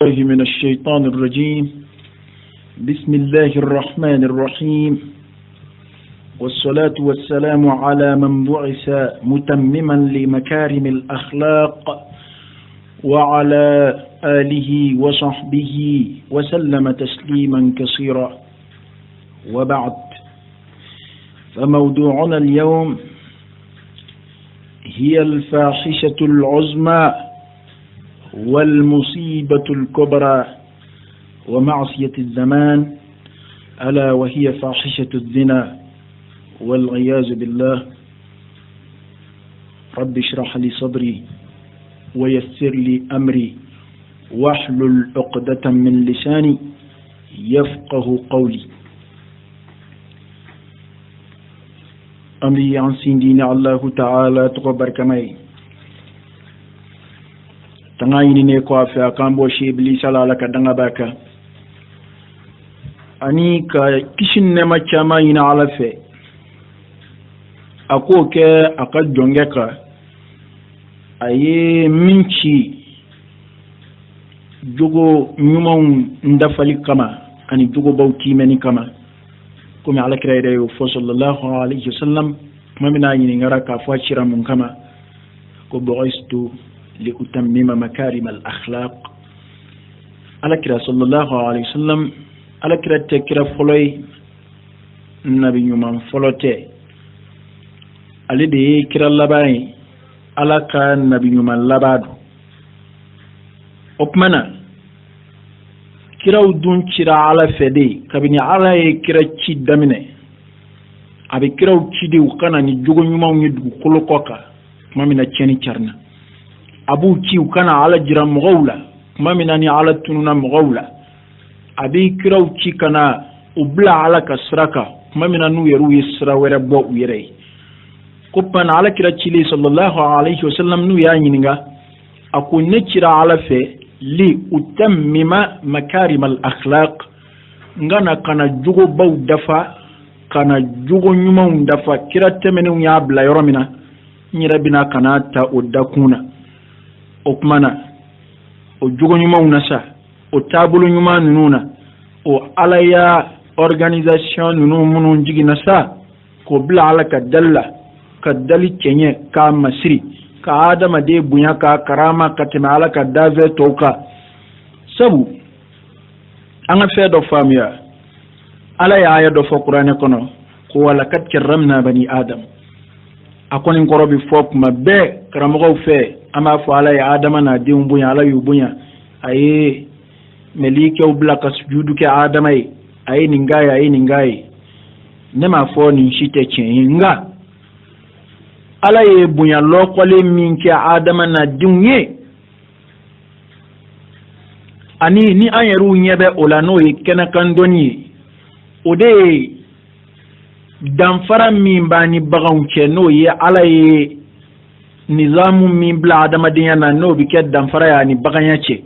من الشيطان الرجيم. بسم الله الرحمن الرحيم، والصلاة والسلام على من بعث متمما لمكارم الأخلاق وعلى آله وصحبه وسلم تسليما كثيرا، وبعد. فموضوعنا اليوم هي الفاحشة العظمى والمصيبة الكبرى ومعصية الزمان، ألا وهي فاحشة الزنا والعياذ بالله. رب اشرح لي صدري ويسر لي أمري واحلل عقدة من لساني يفقه قولي. أمري عن سيدنا الله تعالى تقبر كمي تنايني نيكوا في أكامبو شيبلي سلالك دنغباك أني كشن نما كماين على في أكوك أقد جونجك أي منشي جوجو نيومون ندفلي كما أني جوجو بوتي مني كما كم على كريدة صلى الله عليه وسلم ما من أين نراك فاشرا من كما كبعثت لأتمم مكارم الأخلاق. على كريدة صلى الله عليه وسلم على كريدة تكرا فلوي النبي يوم فلوتي على دي كرا لباي على كان النبي يوم لبادو أكمنا kiraw dun cira ala fede kabini ala ye kira ci damine abe kiraw ci de kana ni jogo nyumaw ni du kolokoka mamina ceni charna abu ci kana ala jira mugawla mamina ni ala tununa mugawla abe kiraw ci kana ubla ala kasraka mamina nu yeru yisra wera bo yere ko pan ala kira ci li sallallahu alayhi wasallam nu ya nyinga aku ne cira ala fe li utammima makarim al-akhlaq ngana kana jugo baw dafa kana jugo nyumaw dafa kira temenu ya bla yoromina nyira bina kana ta odakuna okmana o jugo nyumaw nasa o tabulu nyuma nuna o alaya organisation nunu munun jigi nasa ko bla ala ka dali kenye ka masri ka adama de bunya ka karama ka timala ka dave toka sabu anga fe do famia ala ya aya do fo qur'ane kono ko wala kat karramna bani adam akoni ngorobi fop ma be karamo fe ama fo ala ya adama na de bunya ala yu bunya aye melike ubla ka sujudu ke adama aye ningai nema fo ni shite chenga ala ye bunya lokole min ke adama na dinye ani ni anyeru nyebe olano ye kena kandoni ode damfara min bani bagawnche no ye ala ye nizamu min bla adama dinya na no bi ke damfara ya ni baganya che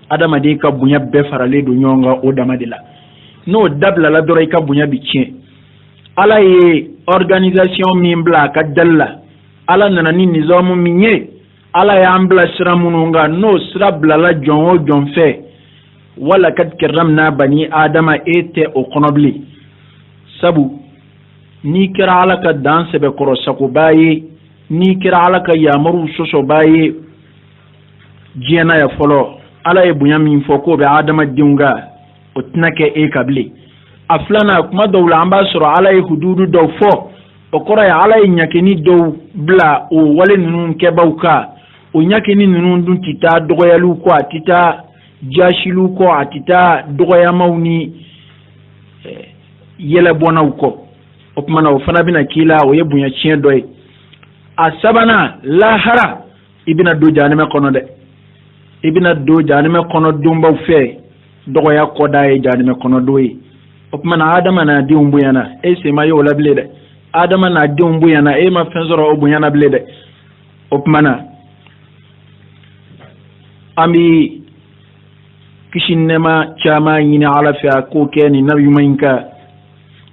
adama de ka bunya be farale do nyonga o dama de la no dabla la dore ka bunya bi che ala ye organisation min bla ka dalla ala nana ni nizamu minye ala ya ambla siramununga no sirabla la jongo jonfe wala kad karramna bani adama ete o konobli sabu ni kira ala ka danse be koro sako baye ni kira ala ka yamaru soso baye jena ya folo ala e bunyamin foko be adama dinga o tinake e kable aflana kuma dawla amba sura ala e hududu daw fo o kora ya ala e nyakeni daw bla o wale nunun ke bawka o nyakeni nunun dun tita dogoyalu ko atita jashilu ko atita dogoya mawni yela bonaw ko o kuma na o fana bina kila o yebunya chien doy asabana lahara ibina do janime kono de ibina do janime kono dumba fe dogoya ko dai janime kono doy o kuma na adama na di umbuyana e se mayo lable de adama na di umbuyana e ma fenzoro obunyana ble de o kuma na ami kishinnema chama yini ala fi ko keni nabi mainka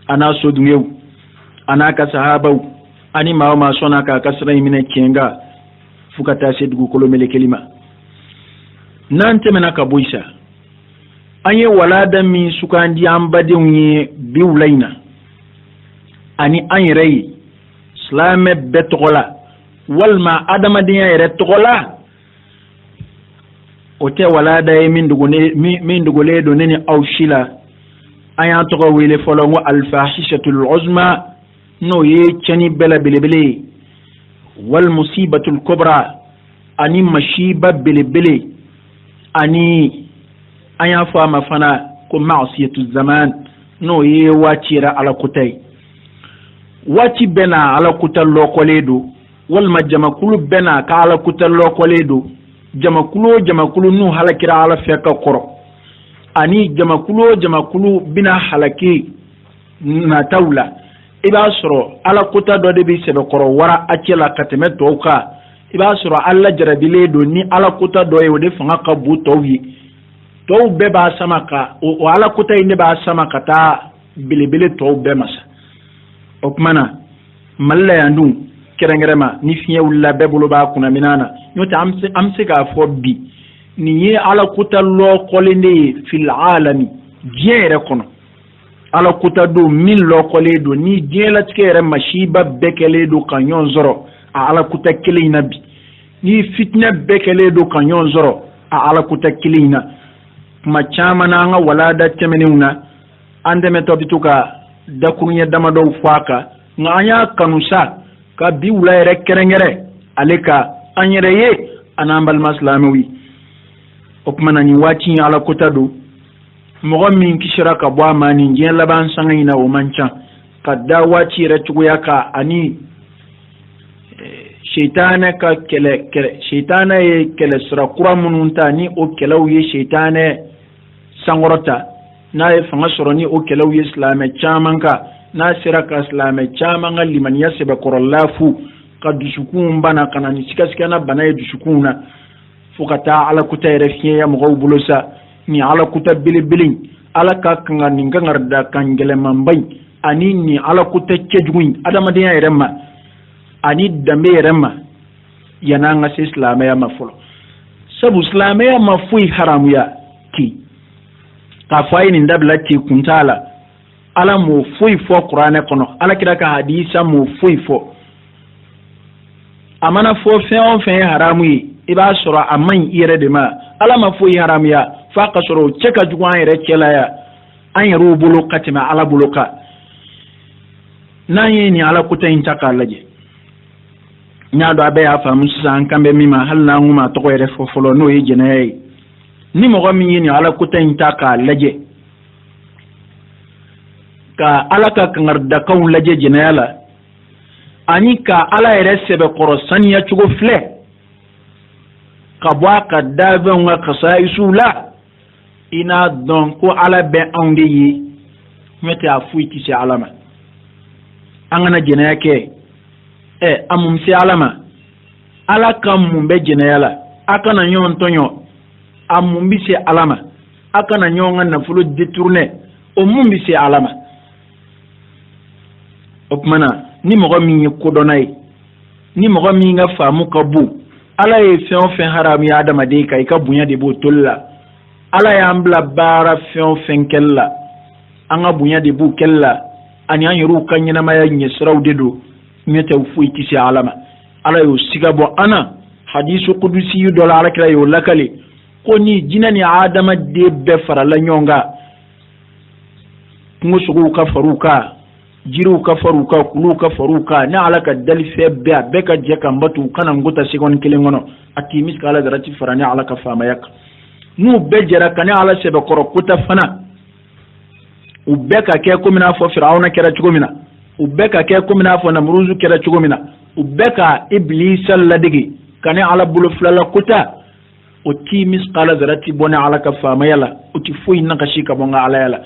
ana so dunyew ana ka sahabau ani ma sona ka kasrai mine kenga fukata se dugu kolo mele kelima nante mena ka boisa anye walada mi sukandi ambade unye biulaina ani anyrei slame betola walma adama dinya yere tola ote walada e min dugole do neni awshila aya to wele folo ngo al fahishatul uzma no ye chani bela belebele wal musibatul kubra ani mashiba belebele ani aya fa mafana ko ma'siyatu zaman no ye wachira ala kutai wachi bena ala kutal lokoledo wal majamakulu bena ka ala kutal lokoledo jamakulu nu halakira ala feka koro ani jamakulu bina halaki na tawla iba soro ala kuta do de bi sebe koro wara akela kateme toka iba soro alla jarabile do ni ala kuta do e wode fanga ka bu tawyi to be ba samaka o ala kuta inde ba samaka ta bilibili to be masa okmana malla yandu kerengrema ni fiye wula be bolo ba kuna minana nyota amse ga fo bi ni ye ala kuta lo kolende fil alami jere kono ala kuta do min lo koledo ni jela tikere mashiba bekele do kanyon zoro a ala kuta kilina bi ni fitna bekele do kanyon zoro a ala kuta kilina machama na nga walada temenuna ande metobituka da kunya dama do faka nga anya kanusa ka bi wulaire kerengere aleka anyere ye anambal maslamawi okmana ni wati ala kotado mo min kishira ka bwa mani nje laban sangina o mancha kadda wati retugo yaka ani shaytana ka kele shaytana ye kele sura quramununta ni o kelaw ye shaytana sangorota na ye fanga soroni o kelaw ye islame chamanka na siraka islame chamanga liman yasebe korollafu ka dusukun bana kana ni sikaskana bana ye dusukuna fukata ala kuta refiye ya mo bulosa ni ala kuta bilibili ala ka kanga ninga ngarda kangele mambai ani ni ala kuta kejuin adama de yerema ani dambe yerema yana nga islame ya mafulo sabu islame ya mafui haramu ya ki ka faini ndabla ti kuntala ala mo fui fo qur'ane kono ala kidaka hadisa mo fui fo amana fo fe haramu yi iba sura amman ire de ma ala ma fui haramu ya fa qasoro cheka juwan ire kela ya an yaro bulu katima ala buluka nanye ni ala kuta intaka laje nyaado abe ya famu san kambe mima halna nguma to ko ire fo folo no yi jene ni mo gami ni ala kuta intaka laje ka ala ka kangar da kaun laje jinayala ani ka ala ere sebe korosan ya chugo fle ka bwa ka dave nga kasa isula ina don ko ala be onde yi mete afu ti se alama angana jinaya ke amum se alama ala kam mumbe jinayala akana nyon tonyo amum bi se alama akana nyonga na fulo détourner o mum bi se alama okmana ni mogo mi ko donay ni mogo mi nga famu kabu ala ye fen haram ya adama de kay ka bunya de bo tolla ala ya ambla bara fen kella anga bunya de bu kella ani an yuru kanyina maya nyesraw de do nyete fu ikisi alama ala yo sigabo ana hadisu qudusi yu dola ala kala yo lakale ko ni jinani adama de be farala nyonga ngusugo ka faruka jiru ka faruka kulu ka faruka na alaka dalfe be ka je kan batu kana ngota sigon kilengono ati miskala darati farani alaka fama yak nu bejera kana ala sebe korokuta fana ubeka ke ko mina fo fir'auna kera chugomina ubeka ke ko mina fo namruzu kera chugomina ubeka iblis alladigi kana ala bulu flala kuta oti miskala darati bona alaka fama yala oti fuyi nakashika bonga ala yala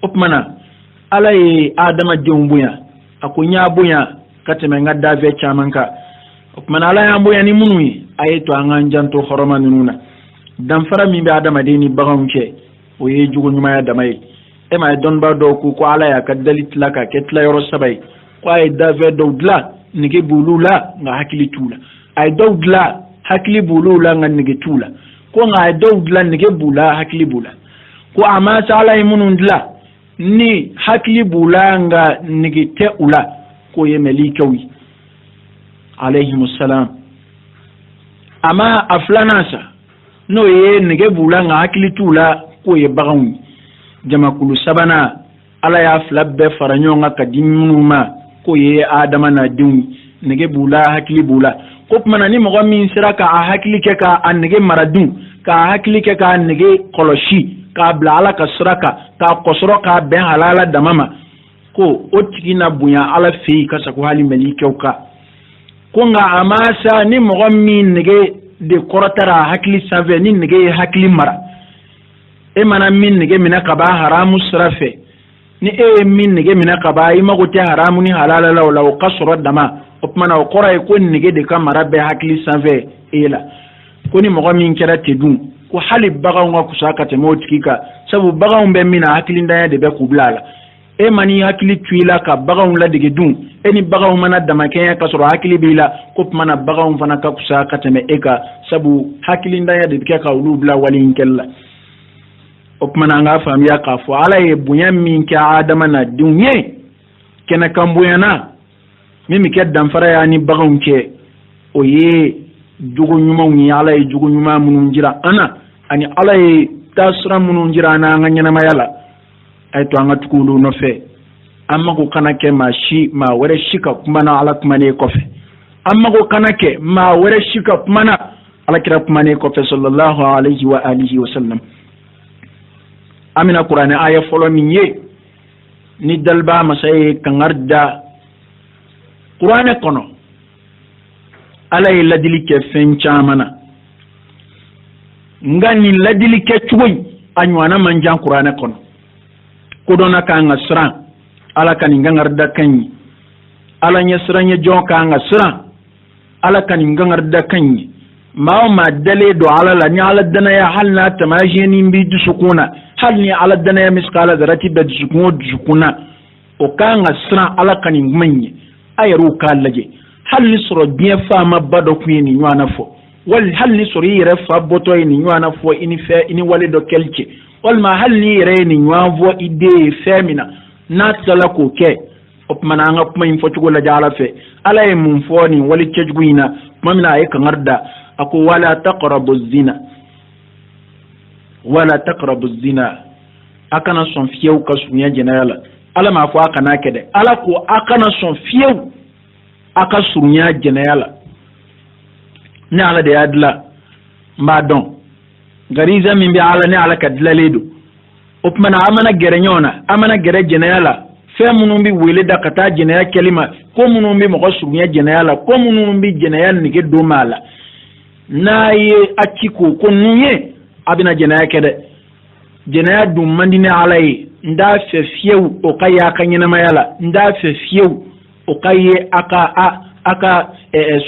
opmana ala ye adama jombuya akunya buya kateme ngadda ve chamanka okmana ala ya buya ni munui ayeto anganjanto horoma nununa dan fara mi be adama de ni bagamke o ye jugo nyuma ya damay e ma don ba do ko ala ya kadalit laka ketla yoro sabay ko ay dave do dla nige bulula nga hakili tula ay do dla hakili bulula nga nige tula ko nga do dula nige bula hakili bula ko ama sala imunun dula ni hakili bula nga nige te ula ko ye melikawi alayhi assalam ama aflanasa no ye nige bula nga hakili tula ko ye bagawi jama kulu sabana ala ya flabbe faranyo nga kadimuma ko ye adama na dinwi nige bula hakili bula ko mana ni mo min siraka a hakili ke ka annige maradun ka hakili ke ka annige koloshi ka bla ala ka siraka ka kosoro ka ben halala damama ko otiki na bunya ala fi ka sako hali melike ka ko nga amasa ni mo min nige de korotara hakili save ni nige hakili mara e mana min nige mina ka ba haramu sirafe ni e min nige mina ka ba ima ko te haramu ni halala law kasoro dama opmana o koray ko nige de kamara be hakili sanve ela ko ni mo min kera tedun ko hali baga nga kusaka te motikika sabu baga be mina hakili ndaya de be kublala e mani hakili tuila ka baga la de dun eni baga mana dama kenya kasoro hakili bila ko mana baga fana ka kusaka te me eka sabu hakili ndaya de ke ka ulubla walin kella opmana nga famiya ka fo ala e bunya min ka adama na dunye kena kambuyana mimi ke danfara ya ni bagan ke oye jugu nyuma ni ala ye jugu nyuma munun jira ana ani ala ye tasra munun jira na nganya na mayala ay to anga tukulu no fe amma ko kanake ma shi ma wore shika kuma na ala kuma ne kofe amma ko kanake ma wore shika kuma na ala kira kuma ne kofe sallallahu alaihi wa alihi wa sallam amina qur'ani aya folo minye ni dalba masay kangarda Qur'ane kono ala ye ladili ke fen camana ngani ladili ke cugoy anywana manjan Qur'ane kono kodona ka nga sran ala kan ngarda kanyi ala nya sranye jonka nga sran ala kan ngarda kanyi ma dale do ala la ni ala dana ya halna tamajini mbi dusukuna halni ala dana ya miskala zarati da dusukuna o ka nga sran ala kan ngmanyi ayaru kallaje hal ni soro bien fama bado kwini nywana fo wal hal ni soro yere fa boto ni nywana fo ini fe ini wale do kelche wal ma hal ni yere ni nywanvo ide femina natala ko ke opmana nga kuma info tugo la jala fe ala e mum fo ni wali kejguina mamina ay kangarda ako wala taqrabu zina akana son fiew kasunya jenala ala ma fo akana kede ala ko akana son fiew aka surunya jenayala ni ala de adla mbadon gariza min bi ala ni ala kadla ledo opmana amana gerenyona amana gere jenayala fe munumbi wele da kata jenaya kelima ko munumbi mo surunya jenayala ko munumbi jenayal ni ke do mala naye achiko ko nuye abina jenaya kede jenaya dum mandine alai nda fe fiew o kaya kanyina mayala nda fe fiew o kaye aka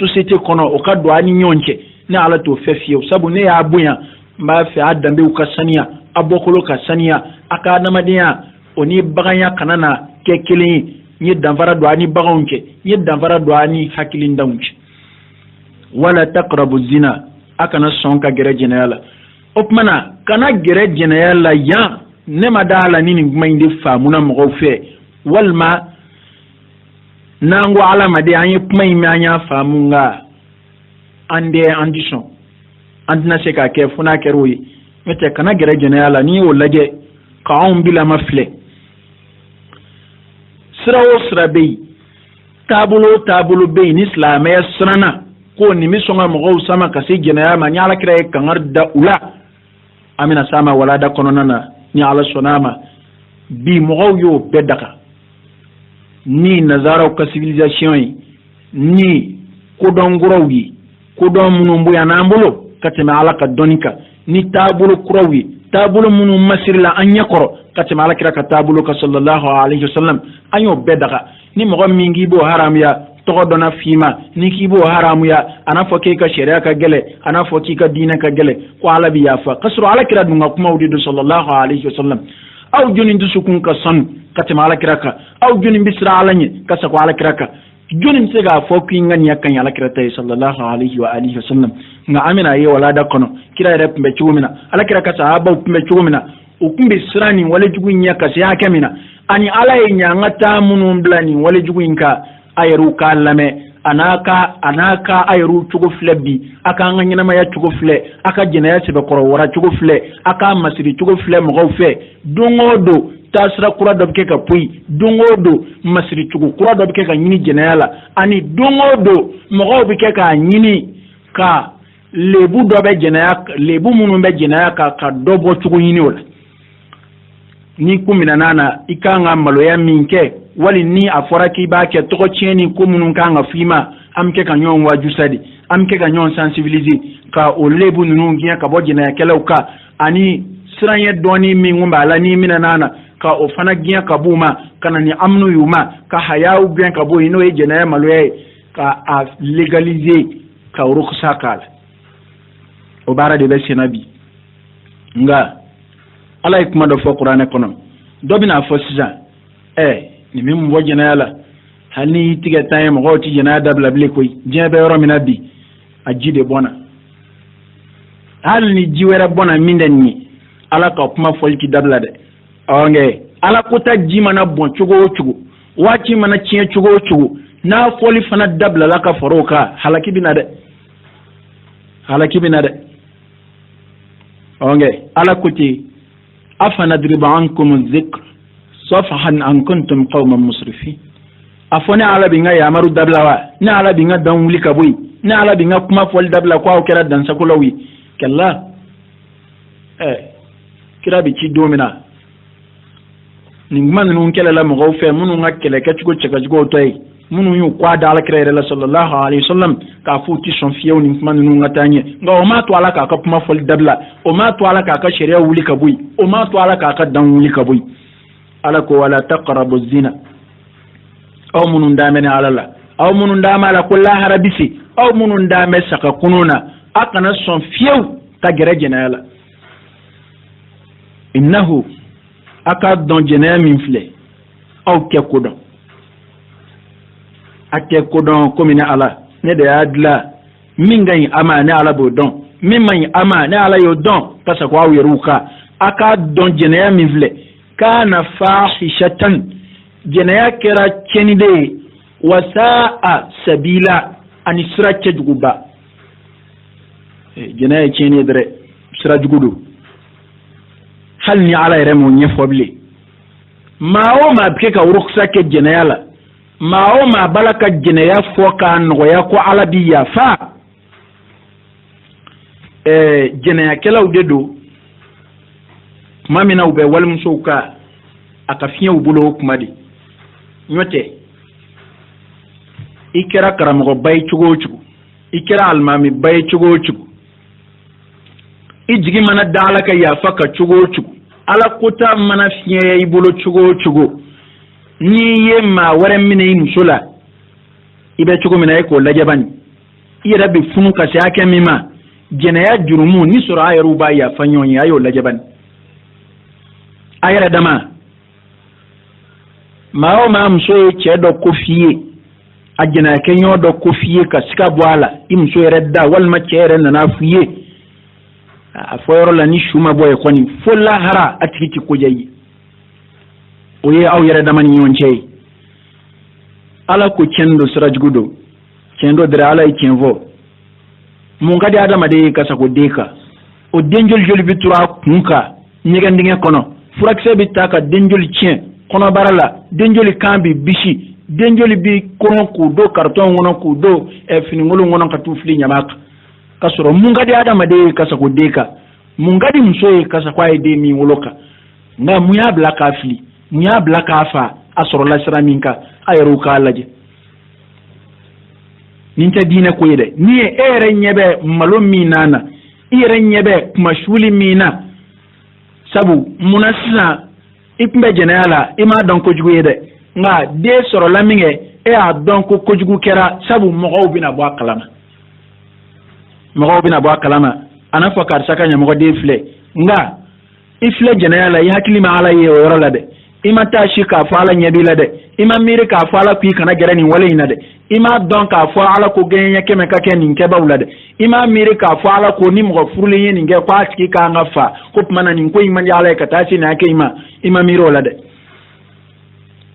société kono o ka do ani nyonche na ala to fe fiew sabu ne ya bunya mba fe adambe u kasania abokolo kasania aka namadiya oni baganya kanana kekeli ni danvara do ani bagonke ni danvara do ani hakilin daunche wala taqrabu zina akana sonka gere jenayala opmana kana gere jenayala ya ne madala nini ngmainde famuna mo fe walma nango alama de anye pmai manya famunga ande andison andina seka ke funa keroyi mete kana gere jenayala ni o lage ka on bila mafle sirawo sirabe tabulo be ni islam ya srana ko ni mi songa mo sama kasi jenayala ma nyala kire kangar da ula amina sama wala da kononana ni ala sonama bi mo yo bedaka ni nazara ka civilisation ni kodongorowi kodon munumbu ya nambulo katema ala ka donika ni tabulo kurawi tabulo munu masirla anyakoro katema ala kira ka tabulo ka sallallahu alaihi wasallam anyo bedaka ni mo mingi bo haram ya togodona fima ni kibo haramu ya anafo ka sharia ka gele anafo ka dina ka gele ko ala bi yafa kasru ala kira dunga kuma wudidu sallallahu alaihi wasallam aw junin du sukun ka son katema ala kiraka aw junin bisra alanye kasa ko ala kiraka jonin se ga fo ki ngani yakan ya alakira tay sallallahu alaihi wa alihi wasallam nga amina ye wala da kono kira re pembe chumina alakira ka sahaba pembe chumina o kumbe sirani wala jugun ya ka ya kamina ani ala ye nyanga ta munum blani wala jugun ka ayru ka lame anaka ayru chugo flebi aka nganyina ma ya chugo fle aka jina ya sebe koro wara chugo fle aka masiri chugo fle mo fe dongodo tasra kura dobke ka pui dongodo masiri chugo kura dobke ka nyini jina yala ani dongodo mo be ka nyini ka lebu dobe jina ya lebu munu be jina ya ka dobo chugo nyini wala ni kumina nana ikanga malo ya minke wali ni afora ki ba ke to cheni kumunun kanga fima amke ka nyon waju sadi amke ka nyon sensibiliser ka o lebu nunu ngiya ka bojina ya kelauka ani siranye doni mi ngumba la ni mina nana ka o fana giya ka buma kana ni amnu yuma ka hayawu bien ka bo ino e jena ya malo ya ka a legaliser ka ruksa kala o bara de be senabi nga ala ikuma do fo qur'ane kono dobina fo sisa ni min bo jena yala hani tiga tay mo goti jena dabla ble koy jebe yoro minabi ajide bona hal ni jiwere bona minden ni ala ka kuma folki dabla de onge ala kuta jimana bon chugo wachi mana chie chugo na foli fana dabla la ka faroka halaki binade onge ala kuti afana driba ankum dhikr safahan an kuntum qauman musrifin afone ala binga ya maru dablawa na ala binga dan wuli kabui na ala binga kuma fol dabla kwa kera dan sakulawi kalla kira bi ci domina ningman nun kala la mo fe munu ngakele ka chugo chaka chugo toy munu yu kwa da ala kira la sallallahu alaihi wasallam ka futi son fiyew ningman nun ngatanye nga o ma to ala ka kuma fol dabla o ma to ala ka sharia wuli kabui o ma to ala ka dan wuli kabui ala ko wala taqrabu zina aw munun damene alala aw munun damala kullu harabisi aw munun dame saka kununa akana son fiyew ta gereje na yala innahu akad don jene min fle aw ke kodon ake kodon komina ala ne de adla min gany ama ne ala bo don min man ama ne ala yo don pasa ko awiruka akad don jene min fle kana fahishatan jene kera chenide wasaa sabila ani sira kejuguba jene cheni dre sira jugudu hal ni ala remo nyefoble mao ma bika uruksa ke jene yala mao ma balaka jene ya foka no ya ko ala bi ya fa jene ya kela udedo mamina ube wal musoka akafiya ubulo kumadi nyote ikira karamo bay chugo ikira almami bay chugo ijigi mana dalaka ya faka chugo ala kuta mana fiye ibulo chugo ni yema wara mine musula ibe chugo mina ko lajabani ira bi funu ka se ake mima jena ya jurumu ni sura ayaru ba ya fanyoni ayo lajabani ayara dama mao ma mso che do kofiye ajina kenyo do kofiye ka sika bwala imso redda wal ma chere na fuye afoyoro la ni shuma boye koni folla hara atiki ko jayi oye aw yara dama ni yonche ala ko cendo sirajgudo cendo dre ala ikenvo mun gadi adama de kasa ko deka o denjol joli bitura kunka nyegandinge kono furakse bitaka denjol chien kono barala denjoli kambi bishi denjoli bi kono ku do karton wono ku do e fini ngolo ngono ka tufli nyamaka kasoro mungadi adama de kasa ko deka mungadi msoe kasa kwa ide mi woloka nga muya blaka afli muya blaka afa asoro la siraminka ayru ka laje ninta dina ko yede ni ere nyebe malo minana ere nyebe mashuli mina sabu munasisa ikmbe jenala ima don ko jugu yede nga de soro laminge e a don ko jugu kera sabu mo bina bo kalama ana fakar saka nya mo de fle nga ifle jenala ya hakili ma ala ye yoro la de ima tashi ka fala nyabi la de ima miri ka fala ku kana gerani wala ina de ima don ka fo ala ko genya keme ka ken ninke ba wulade ima mire ka fo ala ko ni mo furle yin nge kwa tiki ka nga fa ko mana nin ko ima ala ka tashi na ke ima miro lade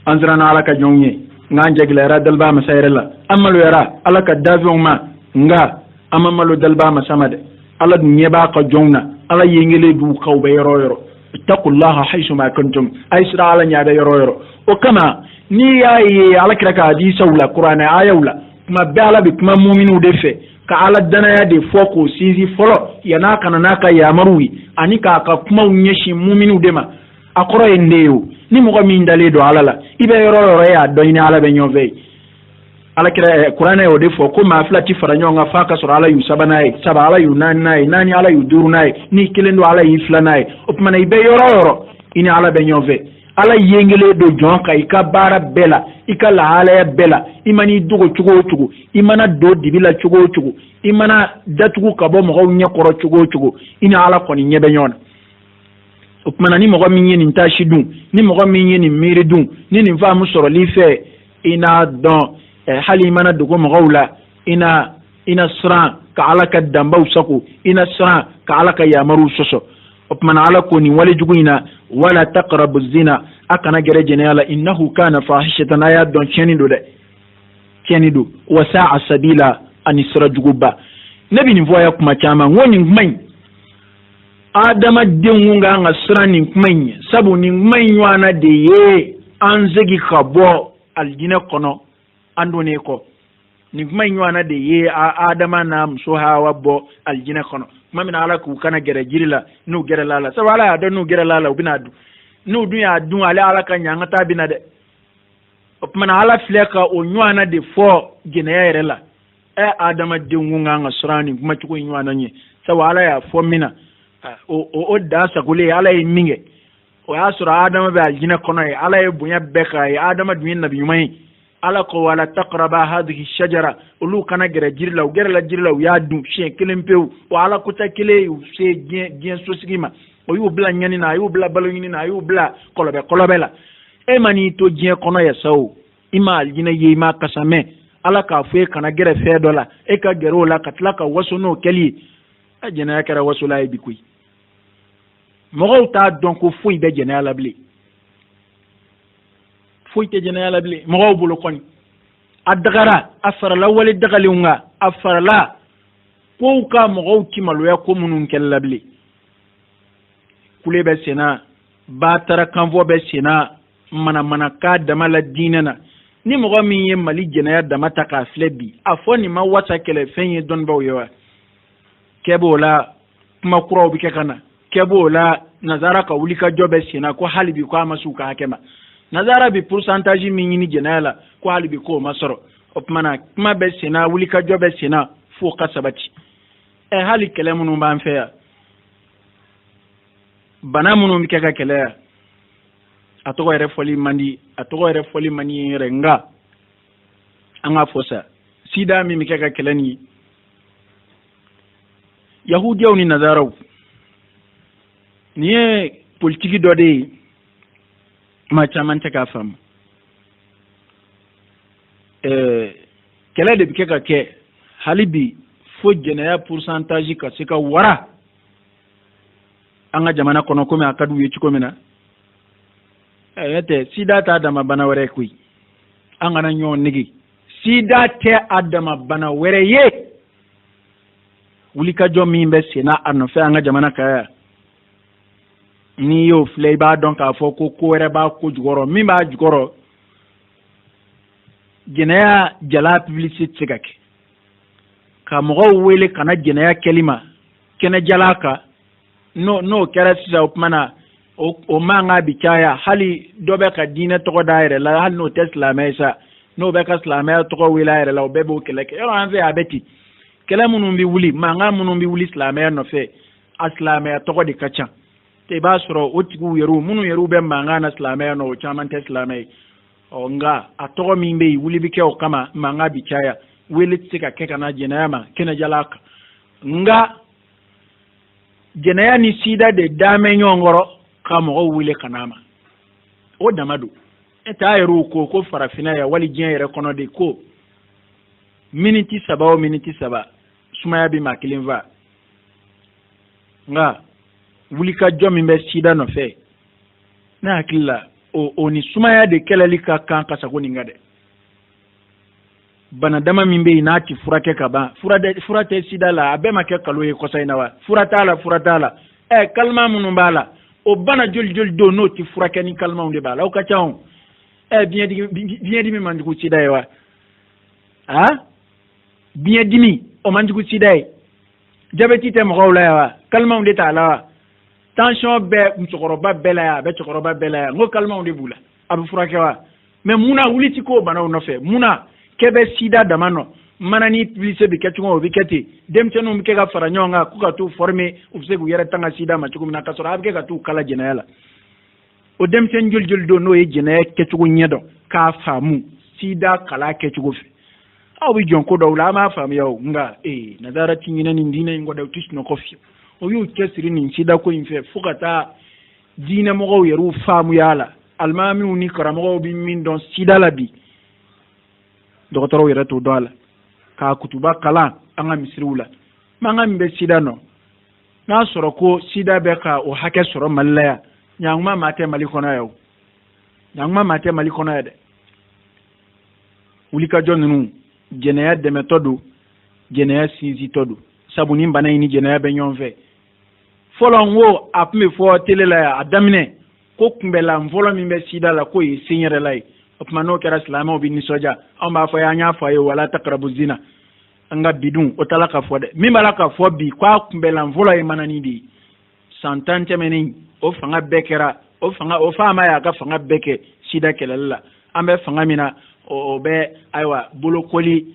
anzra na ala ka jonye nganje glera dalba masayrela amalu yara ala ka davion ma nga amamalu dalba masamade ala dunye ba ka jonna ala yengele du kawbe yoro ittaqullaha haythu ma kuntum aysra ala nyaada yoro o kama ni yayi ala kiraka hadisa wala qur'ana aya wala kuma bala bi kuma mu'minu defe ka ala dana ya de foko sizi folo yana kana naka ya marwi ani ka kuma unyeshi mu'minu dema akoro endeyo ni mo min dale do ala la ibe yoro ya do ni ala be nyove ala kira qur'ana o defo ko ma flati faranyo nga faka sura ala yu sabanae saba ala yu nani ala yu durunae ni kilendo ala yu flanae opmana ibe yoro ini ala be nyove ala yengele do jonka ika bara bela ika la ala bela imani dugo chugo imana do dibila chugo imana datugo kabo mo nya koro chugo ina ala koni nyebe nyona opmana ni mo minye ni ntashidu ni mo minye ni miridu ni va musoro life ina don hali imana dugo mo wala ina sran ka ala ka damba usako ina sran ka ala ka yamaru soso opmana ala ko ni wale juguina wala taqrabu zina akana gere jenela innahu kana fahishatan ayat don chenido wa sa'a sabila anisra juguba nabi ni voya kuma chama ngoni ngmai adama dengunga ngasra ni ngmai sabu ni ngmai wana de ye anzegi khabo aljina kono andone ko ni ngmai wana de ye adama na mso hawa bo aljina kono mamina ala ku kana gere jirila no gere lala sabu ala do no gere lala ubinadu no dunya dun ala kan nyanga ta binade opmana ala fleka o nywana de fo gene yerela adama de ngunga ngasrani kuma chuko nywana nye sabu ala ya fo mina o da sagule ala yi minge o ya sura adama be aljina kono e ala yi bunya beka e adama dunya nabi yumai ala ko wala taqraba hadhihi shajara ulu kana gere jirla ya dun she kelempew o ala ko ta kele se gen so sigima o yu bla nyani na yu bla balo nyini na yu bla kolobe la e mani to gen kono ya saw ima aljina ye ma kasame ala ka fe kana gere fe dola e ka gero la katla ka waso no keli ajena ya kara waso la e bikui mo ta donc fo ibe jena la bli fo ite jena la bli mo bulo koni adagara afara la wali dagalunga afara la ko ka mo ki malo ya ko munun kella bli kule be sena batara kanvo be sena mana ka dama la dinana ni mo min ye mali jena ya dama ta ka flebi afoni ma wata kele fenye don bawo yawa kebo la kuma kuro bi kana kebo la nazara ka wulika jobe sena ko halibi ko amasuka hakema nazara bi pourcentage min ni jena la ko halibi ko masoro opmana kuma be sena wulika jobe sena fo kasabati hali kele munu ban feya bana munu mi keka kele atogo ere foli mani renga anga fosa sida mi keka kele ni yahudiya ni nazarau ni politiki dode ma chamante ka fam kele de keka ke halibi fo jenaya pourcentage ka sika wara anga jamana kono kome akadu yechi komena ete sida ta adama bana were kui anga na nyon nigi sida te adama bana were ye wulika jo mimbe sena arno fe anga jamana kaya ni yo flavor donc a fo ko were ba ko jugoro mimba jugoro jenaya jala publicité sigake ka mo wele kana jenaya kelima kena jalaka no kera sisa upmana o manga bikaya hali dobe ka dina to daire la hal no tesla mesa no be ka slama to wilaire la bebo keleke yo anze abeti kele munum bi wuli manga munum bi wuli slama no fe aslama to di kacha te basro otigu yeru munu yeru be manga na slama no chaman tesla me o nga atoro mi be wuli bi ke o kama manga bikaya wele tsika keka na jenama kena jalaka nga jenaya ni sida de dame nyongoro kama o wile kanama o damadu eta ayru ko farafina ya wali jen yere kono de ko miniti saba o miniti saba sumaya bi ma kelen fa nga wuli ka jɔ min bɛ sida nɔfɛ ne hakili la o ni sumaya de kɛlɛli ka kan ka sago nin ka dɛ bana dama min bɛ yen n'a ti furakɛ ka ban fura tɛ sida la a bɛɛ ma kɛ kalo ye kɔsa in na wa fura t'a la kalima minnu b'a la o bana joli don n'o ti furakɛ ni kalimaw de b'a la o ka ca o biyɛndimi man jugu sida ye wa biyɛndimi o man jugu sida ye jabɛti tɛ mɔgɔw la yan wa kalimaw de t'a la wa tension bɛ musokɔrɔba bɛɛ la yan a bɛ cɛkɔrɔba bɛɛ la yan n ko kalimaw de b'u la a bɛ furakɛ wa mais munna wuli ti k'o banaw nɔfɛ munna kɛ bɛ sida dama nɔ mana ni pilise bɛ kɛ cogo o bɛ kɛ ten denmisɛnninw bɛ kɛ ka fara ɲɔgɔn kan ko ka t'u former u bɛ se k'u yɛrɛ tanga sida ma cogo min na ka sɔrɔ a bɛ kɛ ka t'u kala jɛnɛya la o denmisɛnnin joli don n'o ye jɛnɛya kɛcogo ɲɛdɔn k'a faamu sida kala kɛcogo fɛ aw bɛ jɔn ko dɔw la an b'a faamuya o nka nazara ti ɲinɛ nin diinɛ in kɔ dɛ u tɛ sunɔgɔ fiyewu o y'u cɛsiri nin sida ko in fɛ fo ka taa diinɛmɔgɔw yɛrɛw faamuya la alimamiw ni karamɔgɔw bɛ min dɔn sida la bi dɔgɔtɔrɔw yɛrɛ t'o dɔn a la k'a kutuba kalan an ka misiriw la mankan min bɛ sida nɔ n'a sɔrɔ ko sida bɛ ka o hakɛ sɔrɔ mali la yan ɲankuma maa tɛ mali kɔnɔ yan o ɲankuma maa tɛ mali kɔnɔ yan dɛ wulikajɔ ninnu jɛnɛya dɛmɛtɔ don jɛnɛya sinzitɔ don sabu ni bana in ni jɛnɛya bɛ ɲɔgɔn fɛ fɔlɔ n ko a tun bɛ fɔ tele la yan a daminɛ ko kunbɛlan fɔlɔ min bɛ sida la k'o ye sen yɛrɛ la ye o tuma n'o kɛra silamɛw bɛ nisɔndiya anw b'a fɔ an y'a fɔ a ye wala takarabu zina an ka bidun o t'a la ka fɔ dɛ min b'a la ka fɔ bi k'a kunbɛlan fɔlɔ ye manani de ye san 10 tɛmɛnen o fanga bɛɛ kɛra o faama y'a ka fanga bɛɛ kɛ sida kɛlɛli la an bɛ fanga min na o bɛ ayiwa bolokoli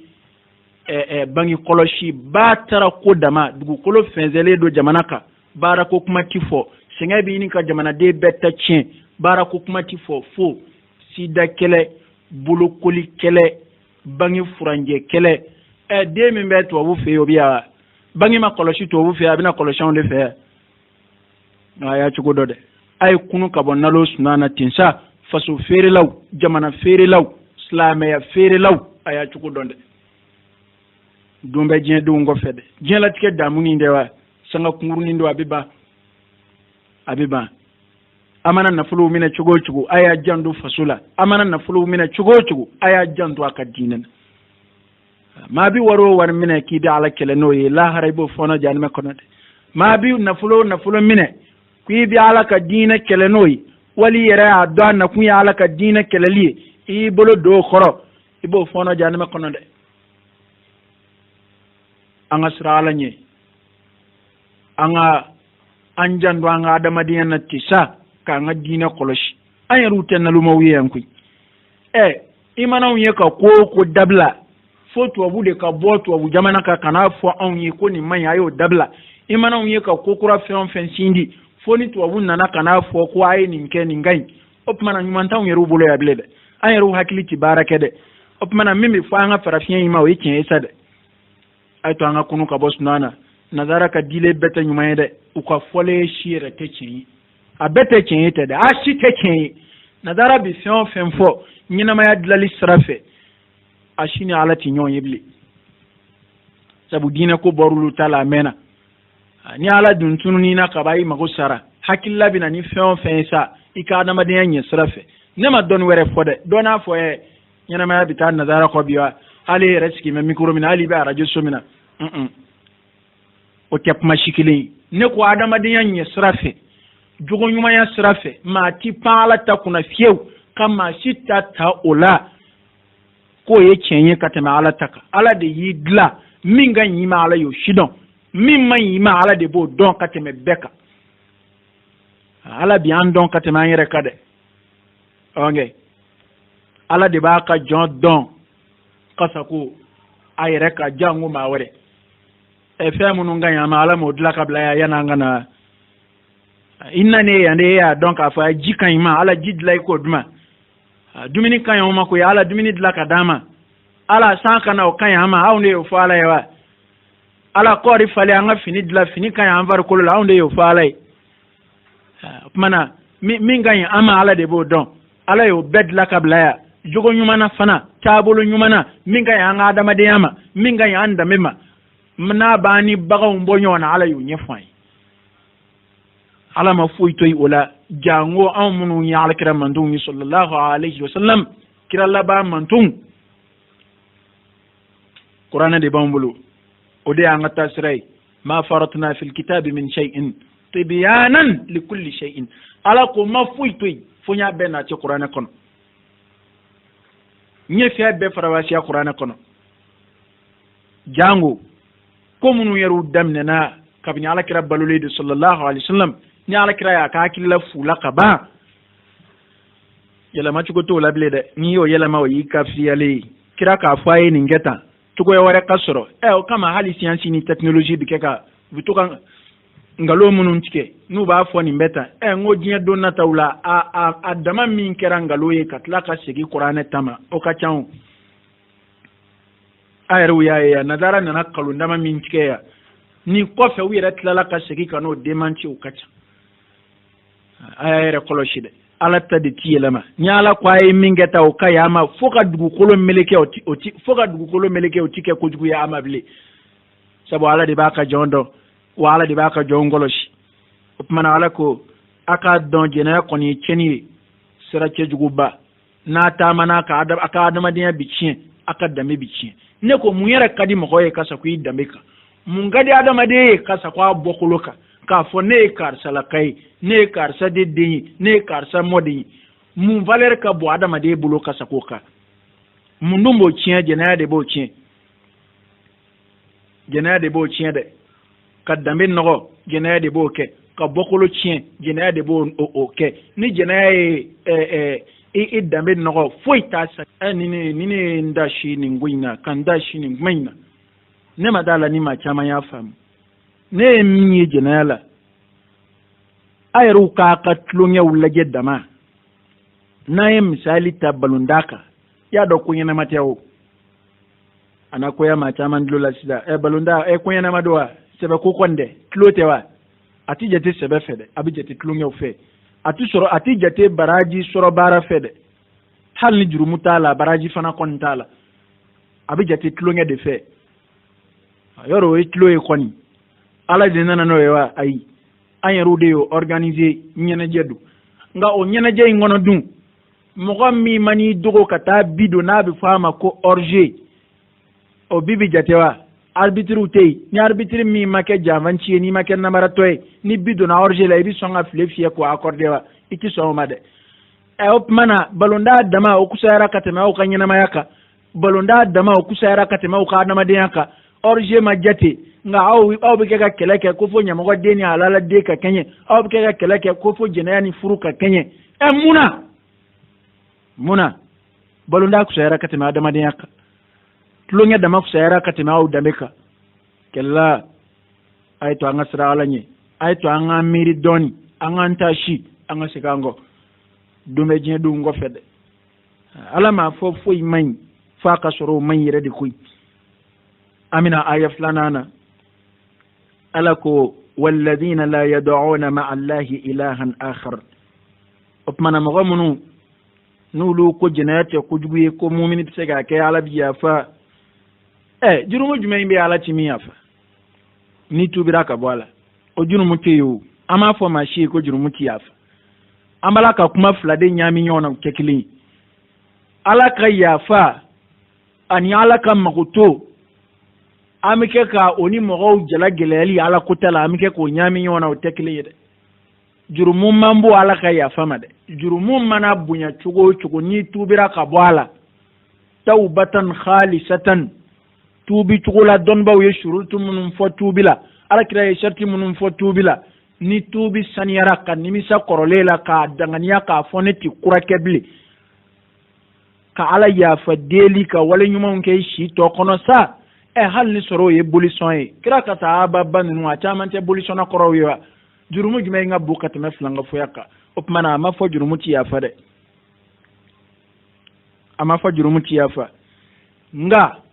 bangi kɔlɔsi ba taara ko dama dugukolo fɛnsɛnlen don jamana kan baara ko kuma ti fɔ sɛgɛn bɛ ɲini ka jamanaden bɛɛ ta tiɲɛ baara ko kuma ti fɔ fo sida kɛlɛ bolokoli kɛlɛ bangi furanjɛ kɛlɛ den min bɛ tubabu fɛ yen o bɛ yan bangi ma kɔlɔsi tubabu fɛ yan a bɛna kɔlɔsi anw de fɛ yan a y'a cogo dɔ dɛ a ye kunu ka bɔ nalo sunan na ten sa faso feerelaw jamana feerelaw silamɛya feerelaw a y'a cogo dɔn dɛ don bɛ diɲɛ denw kɔfɛ dɛ diɲɛlatigɛ damunin dɛ wa sanga kunkurunin don a bɛ ban a mana nafolow minɛ cogo o cogo a y'a janto faso la a mana nafolow minɛ cogo o cogo a y'a janto a ka diinɛ na maa bi wari o wari minɛ k'i bɛ ala kɛlɛ n'o ye lahara i b'o fɔɔnɔ jahanama kɔnɔ dɛ maa bi nafolo minɛ k'i bɛ ala ka diinɛ kɛlɛ n'o ye wali yɛrɛ y'a dɔn a nakun ye ala ka diinɛ kɛlɛli ye i y'i bolo don o kɔrɔ i b'o fɔɔnɔ jahanama kɔnɔ dɛ an ka siran ala ɲɛ an janto an ka adamadenya na ten sa k'an ka diinɛ kɔlɔsi an yɛrɛw tɛ nalumaw ye yan koyi i mana anw ye ka ko o ko dabila fo tubabu de ka bɔ tubabu jamana kan ka n'a fɔ anw ye ko nin man ɲi a y'o dabila i mana anw ye ka ko kura fɛn o fɛn sindi fo ni tubabu nana ka n'a fɔ ko a ye nin kɛ nin ka ɲi o tuma na ɲuman t'anw yɛrɛw bolo yan bilen dɛ an yɛrɛw hakili ti baara kɛ dɛ o tuma na min bɛ fɔ an ka farafinya in ma o ye tiɲɛ ye sa dɛ a ye to an ka kunu ka bɔ sunan na nazara ka dilen bɛɛ tɛ ɲuman ye dɛ u ka fɔlen si yɛrɛ tɛ tiɲɛ ye a bɛɛ tɛ tiɲɛ ye tɛ dɛ a si tɛ tiɲɛ ye nazara bɛ fɛn o fɛn fɔ ɲɛnamaya dilanli sira fɛ a si ni ala ti ɲɔgɔn ye bilen sabu diinɛ ko bɔr'olu ta la a mɛnna ni ala dun tununi na ka b'a i mago sara hakilila bɛ na ni fɛn o fɛn ye sa i ka adamadenya ɲɛ sira fɛ ne ma dɔnni wɛrɛ fɔ dɛ dɔ n'a fɔ ɲɛnamaya bɛ taa nazara kɔ bi wa hali yɛrɛ sigi bɛ mikoro min na hali i bɛ arajo so min na o tɛ kuma si kelen ye ne ko adamadenya ɲɛ sira fɛ jogo ɲumanya sira fɛ maa ti pan ala ta kunna fiyewu ka maa si ta o la k'o ye tiɲɛ ye ka tɛmɛ ala ta kan ala de y'i dilan min ka ɲi ma ala y'o si dɔn min man ɲi ma ala de b'o dɔn ka tɛmɛ bɛɛ kan ala bi an dɔn ka tɛmɛ an yɛrɛ kan dɛ ɔnkɛ ala de b'a ka jɔn dɔn kasako a yɛrɛ ka jango maa wɛrɛ fɛn minnu ka ɲi a ma ala m'o dilan ka bila yan yan'an ka na i nanen yan de e y'a dɔn k'a fɔ ji ka ɲi ma ala ji dilan i k'o duman dumuni ka ɲi o ma koyi ala dumuni dilan ka d'an ma ala san ka na o ka ɲi an ma anw de y'o fɔ ala ye wa ala kɔɔri falen an ka fini dilan fini ka ɲi an farikolo la anw de y'o fɔ ala ye o tuma na min ka ɲi an ma ala de b'o dɔn ala y'o bɛɛ dilan ka bila yan jogo nyumana fana tabolo nyumana minga ya nga adama de yama minga ya anda mema mna bani baga mbonyo na ala yu nyefai ala mafuitoy wala jango amunu ya ala kira mandun sallallahu alaihi wasallam kira laba mantun qur'ana de bambulu ode anga tasray ma faratna fil kitabi min shay'in tibyanan likulli shay'in ala ko mafuitoy funya bena ci qur'ana kono ñefe be farawasi qur'ana kono jango ko munu yaru damne na kabni ala kira balulid sallallahu alaihi wasallam ni ala kira ya ka kila fula kaba yala ma chugo to labile de ni yo yala ma yi kafiyale kira ka faye ni ngeta tuko ya wara kasoro o kama hali science ni technology bi keka bituka ngalo munun tike nu ba fo ni mbeta ngo dinya donna tawla a dama min kera ngalo ye katla ka segi qur'ana tama o ka chaun ayru ya nadara na nakalu ndama min tike ya ni kofe wira tlala ka segi kano demanti o kacha ayre koloshide ala tadi tiyelama nyala kwaye mingeta o kaya ma foka dugu kolo meleke oti foka dugu kolo meleke otike ko jugu ya amable sabo ala de baka jondo wala di baka jongoloshi upmana ala ko aka don jena ko ni cheni sira ke juguba na ta mana ka aka adama dia bicien aka dame bicien ne ko muyere kadi mo hoye kasa ku idame ka mun gadi adama de kasa kwa bokoloka ka fo ne kar salakai ne kar sa de ne kar sa modi mun valer ka bo adama de bulo kasa ko ka mun dumbo chien jena de bo chien jena de bo chien de ka dambe nogo jena de bo ke ka bokolo chien jena de bo ke ni jena e dambe nogo foi ta sa ni ndashi ni ngwina kan ndashi ni ngwina ne madala ni ma chama ya fam ne mi jena la ayru ka tlunye wulaje dama na yi misali ta balundaka ya do kunya na mateo anakoya ma chama ndlola sida balunda kunya na madoa sebe ko konde tlotewa ati jete sebe fede abi jete tlunyo fe ati soro ati jete baraji soro bara fede hal ni jurumu tala baraji fana kon tala abi jete tlunyo de fe yoro e tloye koni ala de nana no yewa ai anyaru de yo organiser nyene jedu nga o nyene je ngono dun mo mi mani dogo kata bido na bi fama ko orge o bibi jatewa arbitre utei ni arbitre mi make javanci ni make namara toy ni bido na orge la ibi songa flefie ko accordé wa iki so made e op mana balonda dama o kusayara katema o kanyana mayaka balonda dama o kusayara katema o kadama de yaka orge majate nga au bike ka keleke ko fo nyama ko deni alala de ka kenye au bike ka keleke ko fo jenayani furu ka kenye muna balonda kusayara katema adama de yaka tulonye dama kusayara katema au dameka kella ay to anga sira alanye ay to anga miri doni anga ntashi anga sikango dume je du ngo fede alama fo imani fa ka soro man yire de kuy amina aya flanana alako walladhina la yad'una ma'a allahi ilahan akhar opmana magomunu nulu ko jinate ko juguye ko mu'mini tsega ke ala biya fa jurumu jume mbe ala timiya fa ni tubira ka bwala o jurumu teyo ama fo ma shi ko jurumu tiyafa amala ka kuma flade nyami nyona kekili ala ka yafa ani ala ka makuto amike ka oni mogo jala geleli ala kutala amike ko nyami nyona kekili de jurumu mambo ala ka yafa made jurumu mana bunya chugo ni tubira ka bwala tawbatan khalisatan tubi tugula don baw ye shurutu munum fo tubila ala kira ye sharti munum fo tubila ni tubi saniyara ka nimisa korolela ka danganiya ka foneti kurakebli ka ala ya fa deli ka wala nyuma nke shi to kono sa hal ni soro ye bolition ye kira ka sahaba banu a chamante bolition na koro yo jurumu jume nga bukata me flanga fo yaka opmana ma fo jurumu ti ya fa de ama fo jurumu ti ya fa nga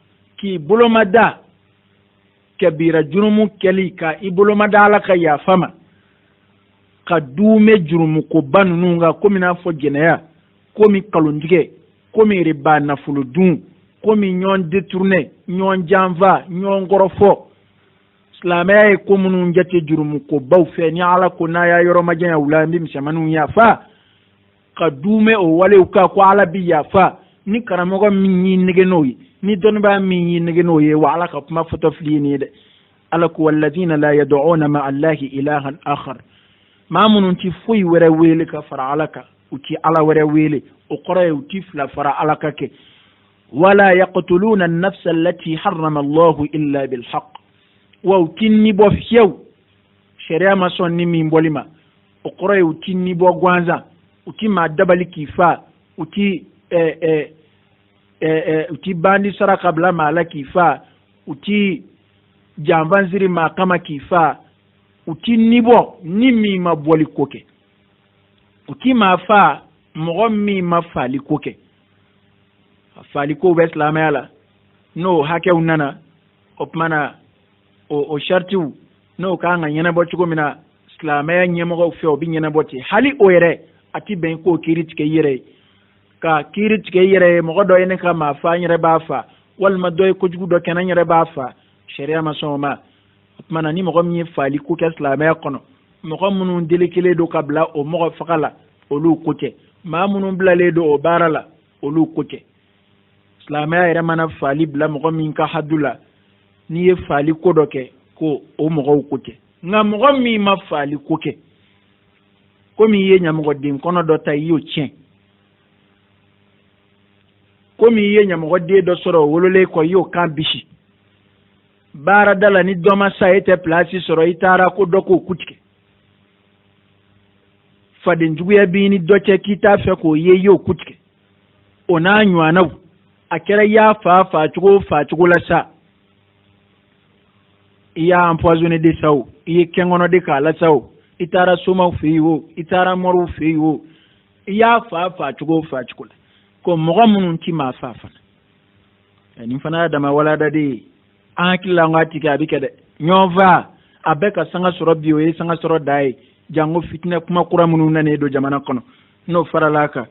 ki bulomada kabira jurumu keli ka ibulomada ala ka ya fama ka dume jurumu ko banunga komi na fo jeneya komi kalundige komi riba nafolo dun komi ɲɔgɔn détourné ɲɔgɔn janfa ɲɔgɔn kɔrɔfɔ silamɛya ye ko minnu jate jurumu ko baw fɛ ni ala ko n'a y'a yɔrɔ majanya wula n bɛ misɛnmaninw yafa ka duumɛ o walew kan ko ala bi yafa ni karamɔgɔ min y'i nege n'o ye ni dɔnnibaa min y'i nege n'o ye wa ala ka kuma fɔtɔ fili ye nin ye dɛ ala ko walladina la yad'una ma allahi ilahan akhar maa minnu ti foyi wɛrɛ wele ka fara ala kan u ti ala wɛrɛ wele o kɔrɔ ye u ti fila fara ala ka kɛ wala yaqtuluna an-nafsa allati harrama allahu illa bilhaq wa u ti nibɔ fiyewu sariya ma sɔn ni min bɔli ma o kɔrɔ ye u ti nibɔ gansan u ti maa dabali k'i fa u ti bandi saraka bila maa la k'i fa u ti janfanziri maa kama k'i fa u ti nibɔ ni min ma bɔli ko kɛ u ti maa fa mɔgɔ min ma faali ko kɛ faali ko bɛ silamɛya la n'o hakɛw nana o tuma na o shartiw n'o kan ka ɲɛnabɔ cogo min na silamɛya ɲɛmɔgɔw fɛ o bɛ ɲɛnabɔ ten hali o yɛrɛ a ti bɛn k'o kiiri tigɛ i yɛrɛ ye ka kiiri tigɛ i yɛrɛ ye mɔgɔ dɔ ye ne ka maa fa n yɛrɛ b'a fa walima dɔ ye kojugu dɔ kɛ n yɛrɛ b'a fa sariya ma sɔn o ma o tuma na ni mɔgɔ min ye faali ko kɛ silamɛya kɔnɔ mɔgɔ minnu delekelen don ka bila o mɔgɔ faga la olu ko tɛ maa minnu bilalen don o baara la olu ko tɛ silamɛya yɛrɛ mana faali bila mɔgɔ min ka hadu la n'i ye faali ko dɔ kɛ ko o mɔgɔw ko tɛ nka mɔgɔ min ma faali ko kɛ komi i ye ɲamɔgɔden kɔnɔ dɔ ta i y'o tiɲɛ komi i ye ɲamɔgɔden dɔ sɔrɔ o wololen kɔ i y'o kan bisi baarada la ni dɔ ma sa e tɛ pilasi sɔrɔ i taara ko dɔ k'o ku tigɛ fadenjuguya b'i ni dɔ cɛ k'i t'a fɛ k'o ye i y'o ku tigɛ o n'a ɲɔgɔnnaw a kɛra i y'a fa cogo la sa i y'a empoisonné de sa o i ye kɛnkɔnɔ de k'a la sa o i taara somaw fɛ yen o i taara mɔriw fɛ yen o i y'a fa cogo la ko mɔgɔ minnu ti maa fa fana nin fana y'a dama walada de ye an hakili la an k'a tigɛ a bɛ kɛ dɛ ɲɔgɔn fa a bɛ ka sanga sɔrɔ bi o ye sanga sɔrɔ da ye jango fitinɛ kuma kura minnu nanen don jamana kɔnɔ n'o farala a kan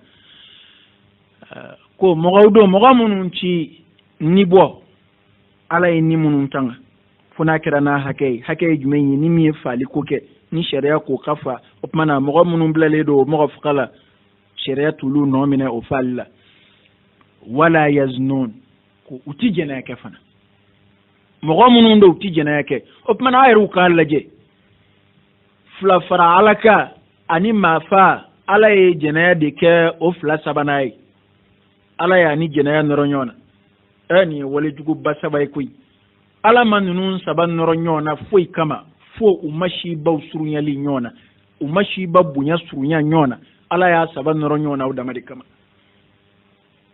ko mɔgɔw don mɔgɔ minnu ci ni bɔ ala ye ni minnu tanga fo n'a kɛra n'a hakɛ ye jumɛn ye ni min ye faali ko kɛ ni sariya k'o ka fa o tuma na mɔgɔ minnu bilalen don o mɔgɔ faga la sariya t'olu nɔ minɛ o faali la wala yaznun ko u ti jɛnɛya kɛ fana mɔgɔ minnu don u ti jɛnɛya kɛ o tuma na a yɛrɛw k'a lajɛ fila fara ala kan ani maa fa ala ye jɛnɛya de kɛ o fila sabanan ye ala y'a ni jɛnɛya nɔrɔ ɲɔgɔn na nin ye walejuguba saba ye koyi ala ma ninnu saba nɔrɔ ɲɔgɔn na foyi kama fo u ma sibaw surunyali ɲɔgɔn na u ma siba bonya surunya ɲɔgɔn na ala y'a saba nɔrɔ ɲɔgɔn na o dama de kama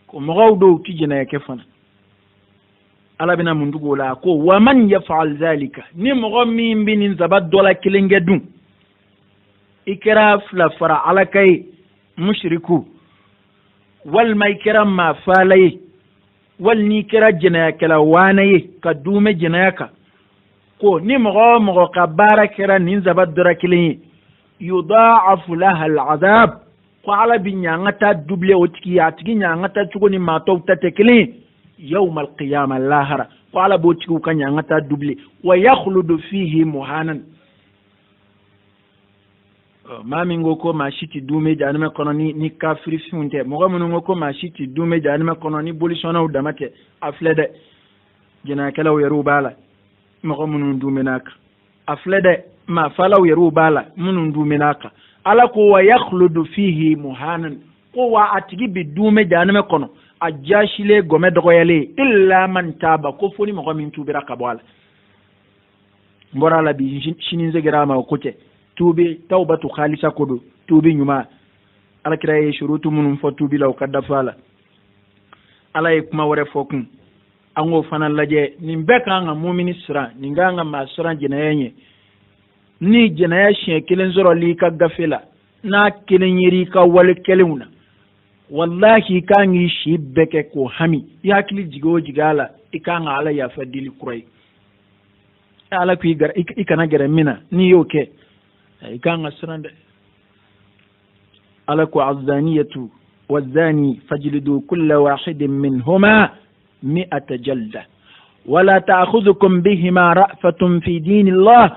ko mɔgɔw dɔw ti jɛnɛya kɛ fana ala bɛna mun dugu o la ko wa man yaf'al zalika ni mɔgɔ min bɛ nin saba dɔ la kelen kɛ dun i kɛra fila fara ala ka ye mushriku walima i kɛra maa faala ye wali n'i kɛra jɛnɛyakɛla waana ye ka duumɛ jɛnɛya kan ko ni mɔgɔ o mɔgɔ ka baara kɛra nin saba dɔra kelen ye yudaafu laha al'adab ko ala bi ɲa an ka taa double o tigi ye a tigi ɲa an ka taa cogo ni maa tɔw ta tɛ kelen ye yawma alqiyama lahara ko ala b'o tigiw ka ɲa an ka taa double wa yakhludu fihi muhanan maa min ko maa si ti duumɛ jahanama kɔnɔ ni kafiri fɛnw tɛ mɔgɔ minnu ko maa si ti duumɛ jahanama kɔnɔ ni bolisɔnnaw dama tɛ a filɛ dɛ jɛnɛyakɛlaw yɛrɛw b'a la mɔgɔ minnu duumɛn'a kan a filɛ dɛ maa faalaw yɛrɛw b'a la minnu duumɛn'a kan ala ko wa yakhludu fihi muhanan ko wa a tigi bi duumɛ jahanama kɔnɔ a jaasilen gɔmɛ dɔgɔyalen illa man taaba ko fo ni mɔgɔ min tuubira ka bɔ a la n bɔra a la bi sini n seginna a ma o ko tɛ tuubi tawbatu khalisa ko do tuubi ɲuman alakira ye shurutu minnu fɔ tuubi la o ka dafa la ala ye kuma wɛrɛ fɔ kun an k'o fana lajɛ nin bɛɛ kan ka mumini siran nin kan ka maa siran jɛnɛya ɲɛ ni jɛnɛya siɲɛ kelen sɔrɔli i ka gafe la n'a kelen yeri i ka wale kelenw na wallahi i kan k'i si bɛɛ kɛ k'o hami i hakili jigi o jigi a la i kan ka ala yafa dili kura ye ala ko i kana gɛrɛ min na n'i y'o kɛ i kan ka siran dɛ ala ko azaniyatu والزاني فاجلدوا كل واحد منهما 100 جلدة ولا تأخذكم بهما رأفة في دين الله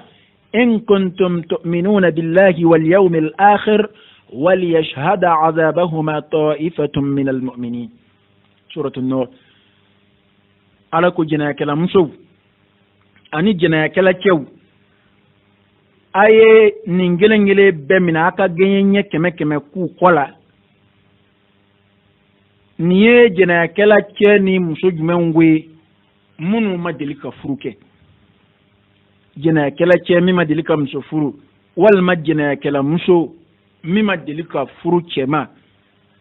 إن كنتم تؤمنون بالله واليوم الآخر وليشهد عذابهما طائفة من المؤمنين. سورة النور. على كو جناك لمسو أني جناك لكيو أي نينجلنجلي بمنا أكا جنيني كما كو قولا niye jena kala ni muso jumɛn we minnu ma deli ka furu kɛ jena kala min ma deli ka muso furu walima jena kala muso min ma deli ka furu cɛma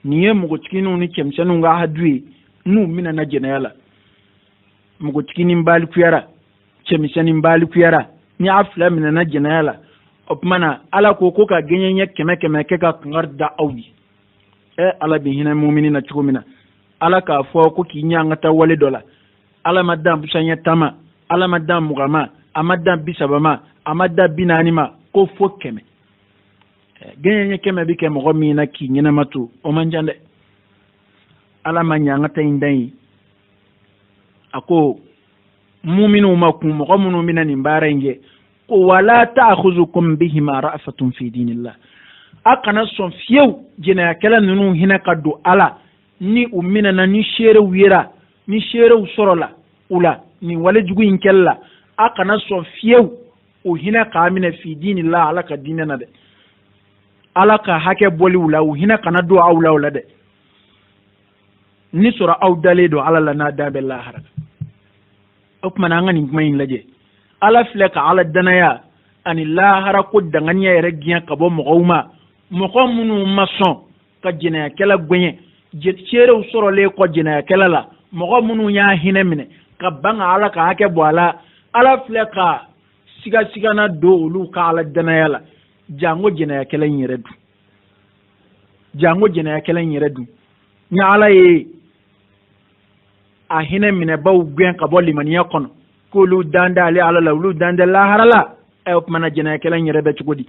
nin ye npogotigininw ni cɛmisɛnninw ka hadu ye n'u mina na jɛnɛya la npogotiginin balikuyara cɛmisɛnnin balikuyara ni a fila mina na jɛnɛya la o tuma na ala ko ka gɛɲɛ 100 kɛ ka kankari da aw ye ala bi hinɛ mumini na cogo min na ala k'a fɔ ko k'i ɲɛ an ka taa wale dɔ la ala ma dan busanɲɛ 10 ma ala ma dan 20 ma a ma dan 30 ma a ma dan 40 ma ko fo 100 gɛɲɛ 100 bi kɛ mɔgɔ min na k'i ɲɛnama to o man jan dɛ ala ma ɲɛ an ka taa in dan ye a ko muminiw ma kun mɔgɔ minnu bɛna nin baara in kɛ ko wala ta'khuzukum bihima ra'fatun fi dinillah a kana sɔn fiyewu jɛnɛyakɛla ninnu hinɛ ka don ala ni u minɛna ni seerew yera ni seerew sɔrɔla u la nin wale jugu in kɛli la a kana sɔn fiyewu u hinɛ k'a minɛ fi dinillah ala ka diinɛ na dɛ ala ka hakɛ bɔli u la u hinɛ kana don aw la o la dɛ ni sɔrɔ aw dalen don ala la n'a da bɛ lahara o tuma na an ka nin kuma in lajɛ ala filɛ ka ala danaya ani lahara ko danganiya yɛrɛ diɲɛ ka bɔ mɔgɔw ma mɔgɔ minnu ma sɔn ka jɛnɛyakɛla gɛɲɛ seerew sɔrɔlen kɔ jɛnɛyakɛla la mɔgɔ minnu y'a hinɛ minɛ ka ban ka ala ka hakɛ bɔ a la ala filɛ ka sigasigana don olu ka ala danaya la jango jɛnɛyakɛla in yɛrɛ dun jango jɛnɛyakɛla in yɛrɛ dun ni ala ye a hinɛ minɛbaw gɛn ka bɔ limaniya kɔnɔ k'olu dan ale ala la olu dan lahara la o tuma na jɛnɛyakɛla in yɛrɛ bɛ cogo di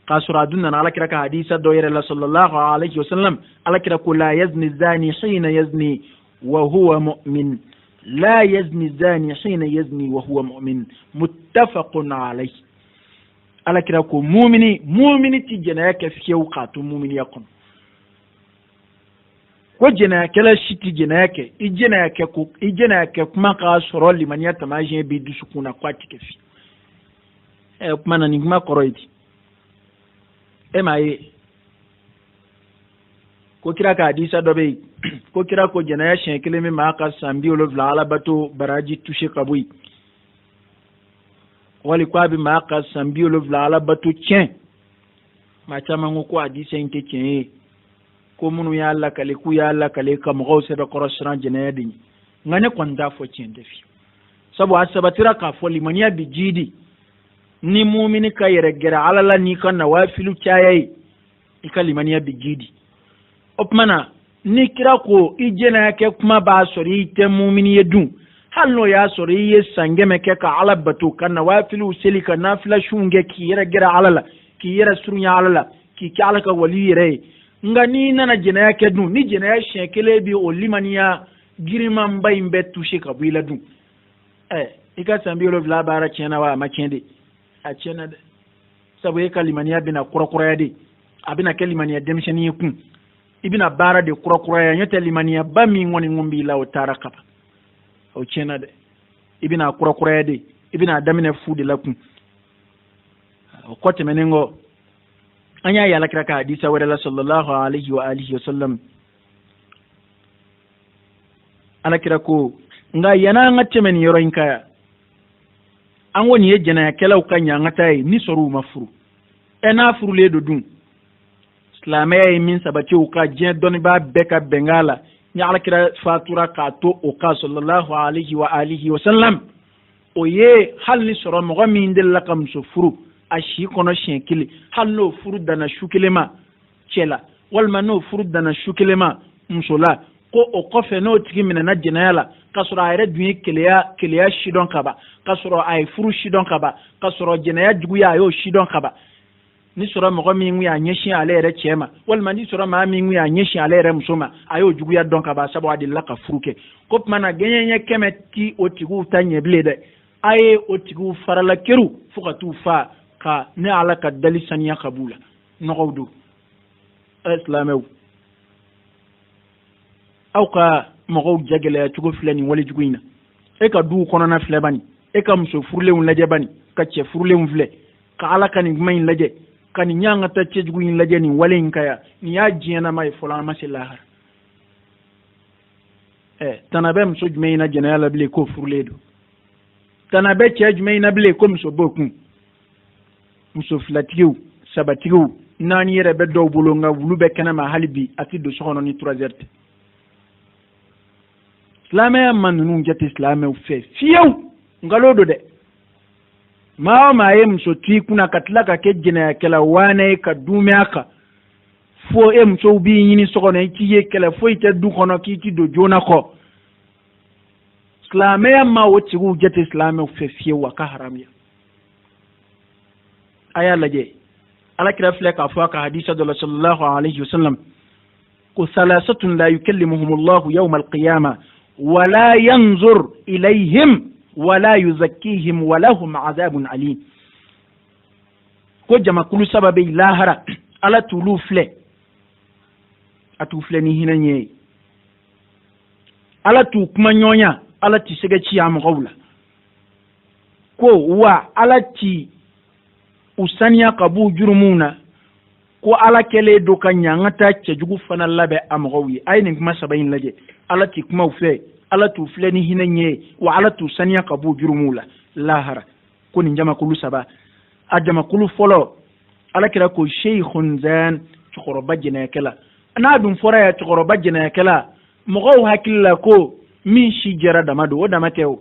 k'a sɔrɔ a dun nana alakira ka hadisa dɔ yɛrɛ la sallallahu alaihi wasallam alakira ko la yazni zani hina yazni wa huwa mu'min la yazni zani hina yazni wa huwa mu'min muttafaqun alayhi alakira ko mumini ti jɛnɛya kɛ fiyewu k'a to muminiya kɔnɔ ko jɛnɛyakɛla si ti jɛnɛya kɛ i jɛnɛya kɛ kuma k'a sɔrɔ limaniya tamasiyɛn b'i dusukun na k'a ti kɛ fi kuma na nin kuma kɔrɔ ye di m'a ye ko kira ka hadisa dɔ bɛ yen ko kira ko jɛnɛya siɲɛ 1 min maa ka san 70 ala bato baraji touché ka bɔ yen wali ko a bɛ maa ka san 70 ala bato tiɲɛ maa caman ko hadisa in tɛ tiɲɛ ye ko minnu y'a lakale k'u y'a lakale ka mɔgɔw sɛbɛkɔrɔ siran jɛnɛya de ye nka ne kɔni t'a fɔ tiɲɛ tɛ fi sabu a sabatira k'a fɔ limaniya bi jidi ni mumini ka yɛrɛ gɛrɛ ala la n'i ka nawafilu caya ye i ka limaniya bi jidi o tuma na ni kira ko i jɛnɛya kɛ kuma b'a sɔrɔ i tɛ mumini ye dun hali n'o y'a sɔrɔ i ye san 100 kɛ ka ala bato ka nawafilu seli ka nafila sunw kɛ k'i yɛrɛ gɛrɛ ala la k'i yɛrɛ surunya ala la k'i kɛ ala ka wali yɛrɛ ye nka n'i nana jɛnɛya kɛ dun ni jɛnɛya siɲɛ 1 bi o limaniya girimanba in bɛ touché ka bɔ i la dun i ka san 70 baara tiɲɛna wa a ma tiɲɛ de a tiɲɛna dɛ sabu e ka limaniya bɛna kurakuraya de a bɛna kɛ limaniya denmisɛnnin ye kun i bɛna baara de kurakuraya n'o tɛ limaniya ba min kɔni kun b'i la o taara kaban o tiɲɛna dɛ i bɛna kurakuraya de i bɛna daminɛ fu de la kun o kɔ tɛmɛnen kɔ an y'a ye alakira ka hadisa wɛrɛ la sallallahu alaihi wa alihi wa sallam alakira ko nka yanni an ka tɛmɛ nin yɔrɔ in kan yan an ko nin ye jɛnɛyakɛlaw ka ɲangata ye ni sɔrɔ u ma furu n'a furulen don dun silamɛya ye min sabati u ka diɲɛ dɔnnibaa bɛɛ ka bɛnkan la ni alakira fatura k'a to o kan sallallahu alaihi wa alihi wa sallam o ye hali ni sɔrɔ mɔgɔ min delila ka muso furu a si kɔnɔ siɲɛ 1 hali n'o furu danna su 1 ma cɛ la walima n'o furu danna su 1 ma muso la ko o kɔfɛ n'o tigi minɛna jɛnɛya la k'a sɔrɔ a yɛrɛ dun ye keleya sidɔn ka ban k'a sɔrɔ a ye furu sidɔn ka ban k'a sɔrɔ jɛnɛya juguya a y'o sidɔn ka ban ni sura mo mi ngi ya nyeshi ale re chema wal man ni sura ma mi ngi ya nyeshi ale re musoma ayo jugu ya donka ba sabo adilla ka furuke ko mana genye kemeti otigu tanye blede aye otigu farala keru fukatu fa ka ne ala ka dali saniya kabula nogawdu islamew aw ka mo jagele tugo flani wali juguina e ka du kono na flebani e ka muso furlewun laje bani ka che furlewun fle ka ala kan mayin laje kan nyanga ta che juguin laje ni walen kaya ni ya jiyana mai fulana masilahar tanabe muso jumeina jenala bile ko furledo tanabe che jumeina bile ko muso bokun muso flatiou sabatiou nani yere be do bulonga wulube kanama halibi ati do sohono ni 3h islamaya man nun jati islamaya fe fiyew ngalodo de ma yem so tui kuna katlaka ke jina kala wane ka dumeaka fo so bi yini sokono ki ye kala fo ite du kono ki ti do jona ko islamaya ma woti gu jati islamaya fe fiyew ka haramya aya laje ala kira fle ka fo ka hadisa do sallallahu alayhi wasallam ko salasatun la yukallimuhum Allah yawm al-qiyamah ولا ينظر إليهم ولا يزكيهم ولهم عذاب عليم ko jama kulu sababe lahara ala tulu fle atu fle ni hinanye ala tu kuma nyonya ala ti sege ci am gawla ko wa ala ti usaniya kabu jurumuna ko ala kele do kanya ngata ce jugu fana labe am gawi ay ni kuma sabayin laje ala ti kuma fe ala tu fle ni hinanye wa ala tu saniya kabu jurumula lahara ko ni jama kulu saba ajama kulu folo ala kira ko shaykhun zan tuqroba jina kala na dum fora ya tuqroba jina kala mo gaw hakilla ko min shi jara da mado da matew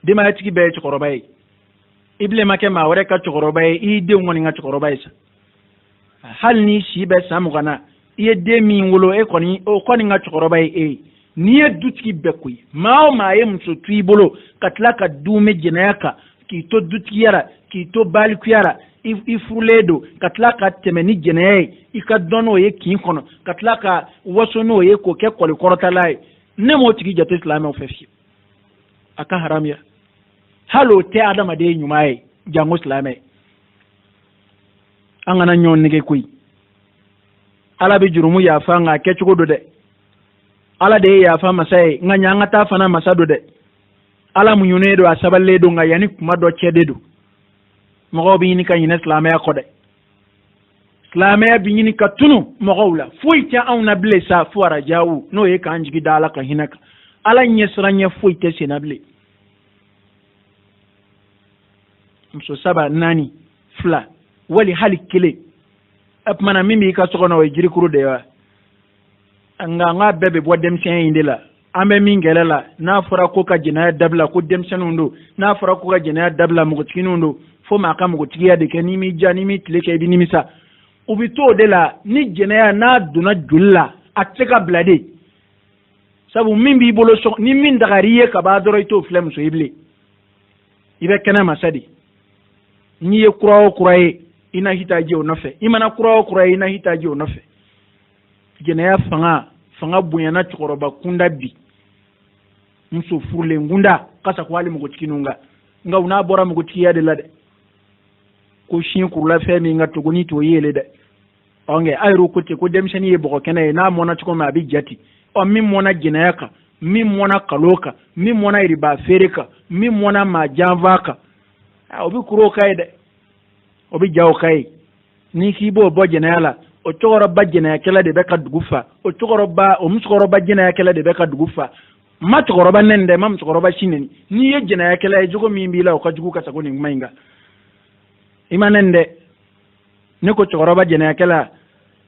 de ma tiki be tuqroba yi ible make ma wore ka tuqroba yi i de ngoni nga tuqroba yi hal ni shi be samu gana iye de min wolo e koni nga tuqroba yi ni e dutki bekkuy ma yem so tuibolo katla ka dume jinayaka ki to dutkiyara ki to balikuyara ifuledo katla ka temeni jinaye ika dono ye kin kono katla ka wasono ye ko ke koli korota lai ne mo tigi jate islamé fefi aka haramya halo te adama de nyumaye jango islamé angana nyon nige kuy ala be jurumu ya fa nga ke chugo do de ala de ya fa masai nga nyanga ta fana masado de ala munyune do asaballe do nga yani kuma do chede do mo bi ni kan yin islamaya ko de islamaya bi ni ka tunu mo gowla fuita awna blesa fuara jawu no ye kan jigi dala ka hinaka ala nyesranya fuita senable mso saba nani fla wali halikile ap mana mimi ka sokono way jiri kuru de wa nga bebe bo dem sen indela ambe mingela la na fara ko ka jina dabla ko dem senundo na fara ko ka jina dabla mo tikinundo fo ma ka mo tikiya de ke ni mi jani mi tleke bi ni misa ubi to de la ni jina na duna julla ateka blade sabu min bi bolo so ni min dagariye ka ba doro to flem so ibli ibe kana masadi ni ye kuraye ina hitaji o nofe imana kuraye ina hitaji o nofe jina fanga bunyana chokoroba kunda bi muso furle ngunda kasa kwali mugo tikinunga nga una bora mugo tiya de lade ko shin kurla femi nga togoni to yele de onge ayro ko te ko demshani ye boko kene na mona chiko ma bi jati o min mona jinayaka min mona kaloka min mona riba fereka min mona ma janvaka obi kuro kai de obi jaw kai ni kibo bo jinayala o togoro bajjina kala de beka dugufa o togoro ba o musogoro bajjina kala de beka dugufa ma togoro ba nende mam togoro ba shineni ni ye jina kala e jogo mi mbila o ka jugu ka sagoni mainga imanende ne ko togoro bajjina kala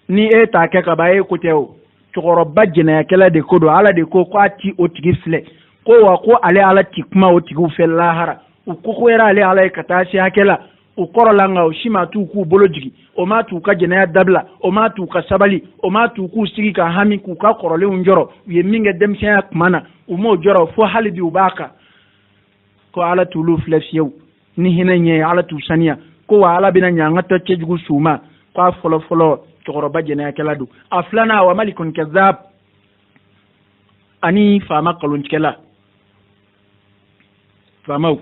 ni e ta ke ka ba e ko tew togoro bajjina kala de kodo ala de ko ati o tigi fle ko wa ko ale ala tikma o tigi fel lahara o ko era ale ala ka ta shi hakela o korolanga o shima tu ku bolojigi o ma tu ka jenaya dabla o ma tu ka sabali o ma tu ku sigi ka hami ku ka korole unjoro ye minge demsha kumana o mo joro fo halibi ubaka ko ala tulu flefiew ni hinanye ala tu sania ko wa ala bina nyanga ta cejugu suma kwa folo chokoroba jena kala du aflana wa malikun kazzab ani fama kalun kala fama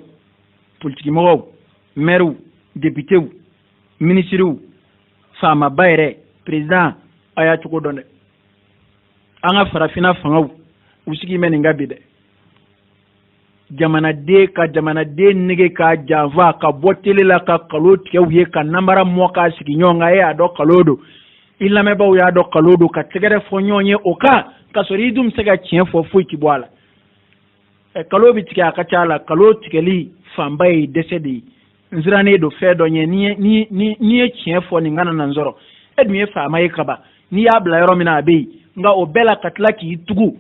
politique mo maire député ministre fama bayre président aya choko donde anga farafina fanga usigi meninga bide jamana de nege ka java ka botele la ka kalot ke wiye ka nambara mo ka sigi nyonga ya do kalodo illa me baw ya do kalodo ka tegere fo nyonye o ka sori dum sega chien fo fu ki boala e kalobi tika ka chala kalot tikeli fambay desedi nzirane do fe do nye ni chien fo ni ngana nanzoro edmi fa mai kaba ni ya bla yoro mina be nga o bela katla ki tugu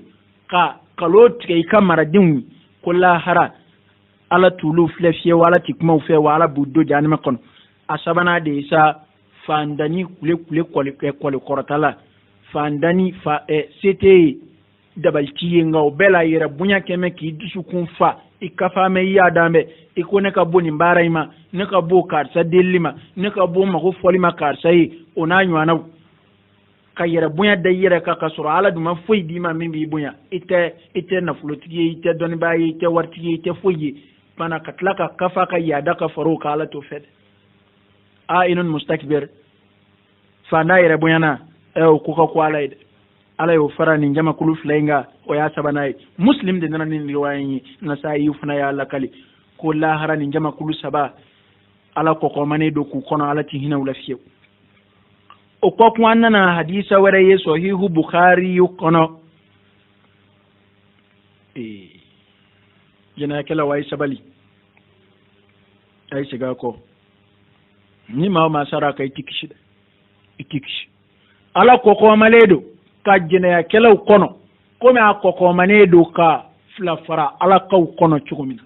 ka kalot ke kamara dinwi kula hara ala tulu flefie wala tikma fe wala buddo janima kon asabana de isa fandani kule kwali korotala fandani fa c'était dabalti nga o bela yera bunya keme ki dusu kun fa ikafa me ya dambe ikone ka boni mbaraima ne ka bo karsa delima ne ka bo ma ko folima karsa yi onanyu ana ka yera bunya da yera ka kasura ala duma foi di ma min bi bunya ite na flotigi ite doni bayi ite wartigi ite foi pana katlaka kafa ka yada ka faro ka ala to fed a inun mustakbir fa na yera bunya na o ko ko ala ide ala yo fara ni jama kulu flenga o ya sabanai muslim de nan ni riwayi na sai yufna ya ala kali ko la hara ni jama kulu saba ala ko mane do ku kono ala ti hina wala fiyo o ko kwanna na hadisa wara ye sahihu bukhari yukono jena kala wai sabali ai shiga ko ni ma sara kai tikishi ala ko maledo ka jena kala kono ko me akoko manedo ka flafara ala ka kono chugumina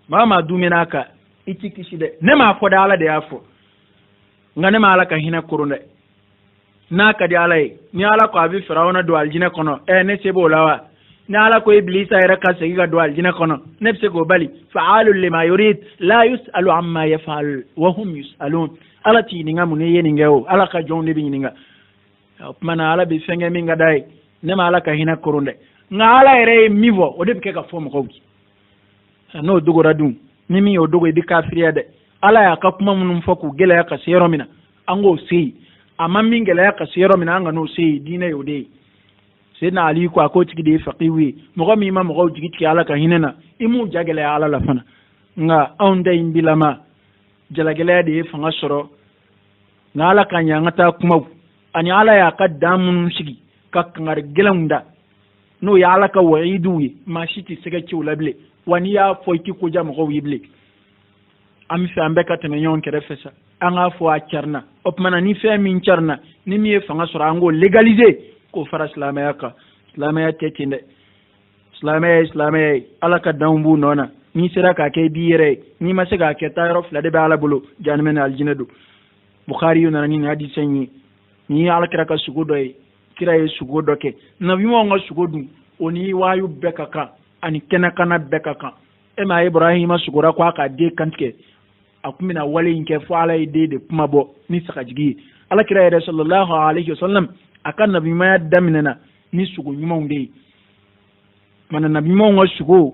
mama dumina ka itikishi de ne ma foda ala de afo ngane ma ala ka hina kurunde na ka di ala ni ala ko abi firawna do aljina kono ne sebo lawa ni ala ko iblisa era ka segi ga do aljina kono ne se go bali fa'alul lima yurid la yusalu amma yaf'al wa hum yusalun ala ti ni ngamu ne yeni ngawo ala ka jonde bi ninga mana ala bi fenge mi nga dai ne ma ala ka hina kurunde nga ala ere mivo o de ke ka fomo ko no dogo radum mimi o dogo di kafiriya de ala ya ka kuma munum foku gela ya ka sero mina ango sei amma min gela ya ka sero mina anga no sei dina yode sai na ali ko ko tiki de faqiwi mo ko mi ma mo ko jigi tiki ala ka hinena imu jagela ya ala la fana nga on dai mbilama jala gela de fanga soro na ala ka nya ngata kuma ani ala ya ka damun sigi ka kangar gelanda no ya ala ka waidu ma shiti siga ci ulable wani ya foyti ko jam ko wible am fi ambe ka teme nyon kere fesa anga fo a charna opmana ni fe min charna ni mi fanga sura ngo legaliser ko fara islamaya tetinde islamaya ala ka dambu nona ni sira ka ke biyere ni masiga ke tayro fla de bala bulu janmen aljinadu bukhari yuna ni hadisi ni ala kira ka sugodo kira ye sugodo ke nabi mo nga sugodu oni wayu bekaka ani kenakana bekaka ema ibrahima sugora kwa ka de kantke akumina wale inke fo ala ide de kuma bo ni sakajigi ala kira ya sallallahu alaihi wasallam akan nabi ma daminana ni sugo nyuma unde mana nabi mo nga sugo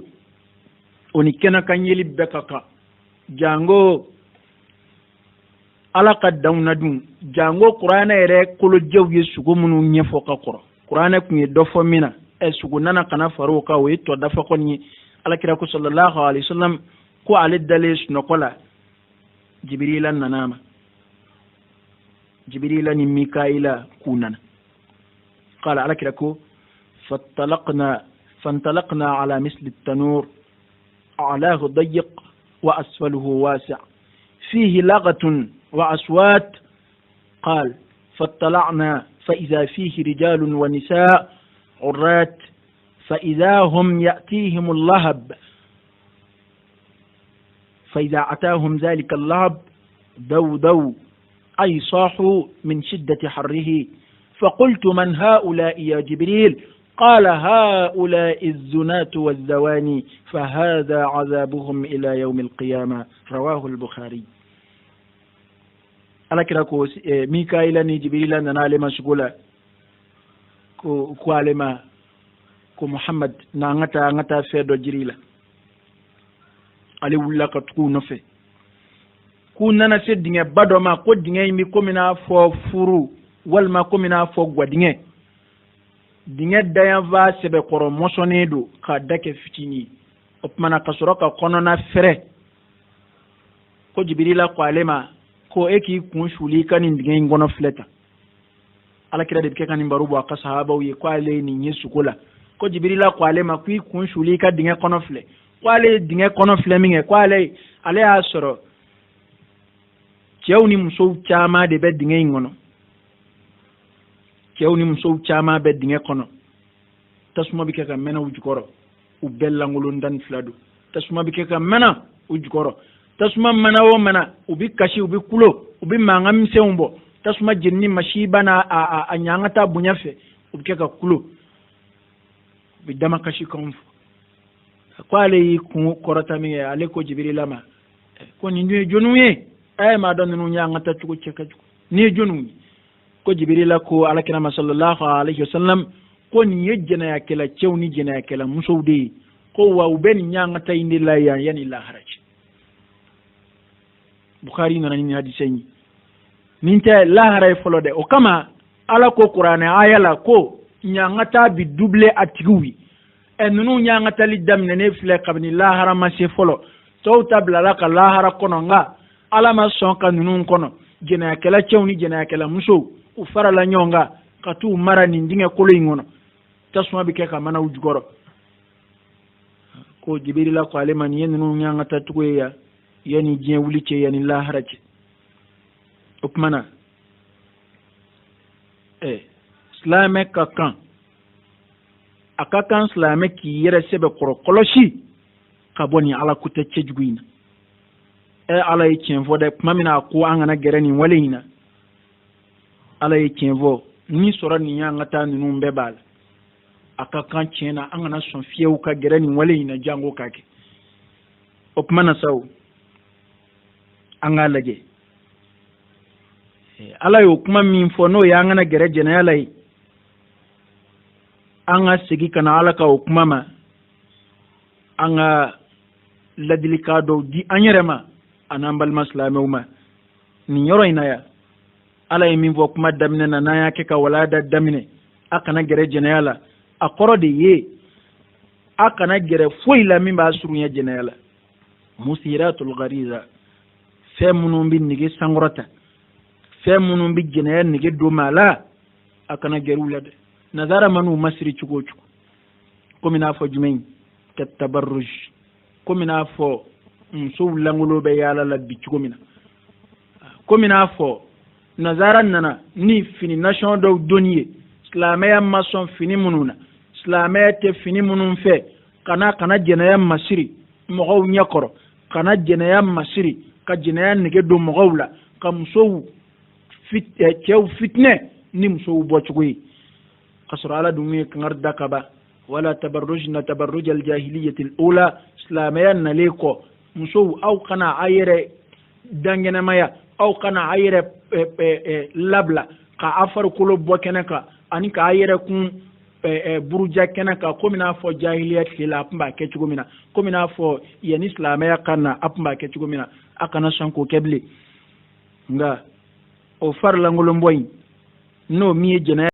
oni kenaka nyeli bekaka jango ala ka dawna dun jango qur'ana ere kolo jawye sugo munu nyefo ka qur'ana kunye dofo mina sugo nana kana faro ka we to dafa konni ala kira ko sallallahu alaihi wasallam ko ale dalis no kola jibrilan nanama jibrilan ni mikaila kunana qala ala kira ko فانطلقنا على مثل التنور أعلاه ضيق وأسفله واسع فيه لغة وأصوات قال فاطلعنا فإذا فيه رجال ونساء عرات فإذا هم يأتيهم اللهب فإذا أتاهم ذلك اللهب دو أي صاحوا من شدة حره فقلت من هؤلاء يا جبريل قال هؤلاء الزنات والزواني فهذا عذابهم إلى يوم القيامة رواه البخاري ala kira ko mikaila ni jibrila nana alema shugula ko alema ko muhammad na ngata fedo jirila ali wulla ka tuku no fe ku nana se dinge bado ma ko dinge mi ko mina fo furu walma ko mina fo gwadinge dinge dayan va sebe koro mosonedo ka dake fitini opmana kasoro ka kono na fere ko jibrila ko alema ko eki kun shuli kanin dinge ngono fleta ala kira de kanin barubu aka sahaba wi ko ale ni yesu kula ko jibrila ko alema ku kun shuli ka dinge kono fle ko ale dinge kono fle minge ko ale asoro cewni muso chama de be dinge ngono cewni muso chama be dinge kono tasuma bi ka mena wujukoro u bellangulu ndan fladu tasuma bi ka mena wujukoro tasuma mana wo mana ubi kashi ubi kulo ubi mangam seumbo tasuma jinni mashiba na a nyangata bunyafe ubi ka kulo ubi dama kashi konfu kwa ale ku korata mi ale ko jibrila ma ko ni ndu jonuye ay ma don nu nyangata tuko cheka ni jonu ko jibrila ko alakina sallallahu alaihi wasallam ko ni yejjana ya kala cewni jena ya kala musawde ko wa uben nyangata indi la yani la haraj bukhari nana ni hadise ni ninte laharay folode o kama ala ko qur'ane ayala ko nyangata bi double atiwi enunu nyangata li damne ne fle kabni lahara ma se folo to tabla la ka lahara kono nga ala ma son ka nunu kono jena kala cewni jena kala muso u fara la nyonga ka tu mara ni ndinge kolo ngono tasuma bi ke ka mana ujugoro ko jibrila ko aleman yenunu nyangata tukoya yani jien wulice yani laharace upmana islame kakan akakan islame ki yere sebe koro koloshi kaboni ala kuta cejuguina ala yi chenvo de mamina ko angana gereni waleyina ala yi chenvo ni sora ni yanga ta nunu mbebal akakan chena angana son fiewu ka gereni waleyina jango kake upmana saw anga lage ala yo kuma min fo no ya ngana gere jena ya lai anga sigi kana ala ka kuma ma anga ladilika do di anyerema anambal maslame uma ni yoro ina ya ala yi min fo kuma damine na ya ke ka wala da damine akana gere jena ya la akoro de ye akana gere foila min ba suru ya jena ya la musiratul ghariza fe munum bi nige sangorata fe munum bi jene nige do mala akana gerula de nazara manu masri chugo chugo komina fo jumein kat tabarruj komina fo so langulo be yala la bi chugo mina komina fo nazara nana ni fini nation do donier islamaya mason fini mununa islamaya te fini munun fe kana jene masri mo nyakoro kana jene masri ka jinaya nige do mogawla ka musow fitne ni musow bochugoy qasra ala dumi kangar dakaba wala tabarrujna tabarruj al jahiliyyah al ula islamiyan naleko musow aw kana ayre dangena maya aw kana ayre labla ka afar kulo bokenaka ani ka ayre kun buruja kenaka komina fo jahiliyyah la pamba ke chugomina komina fo yani islamaya kana apamba ke chugomina akana sanko keble nga o far langolo mboy no mi jena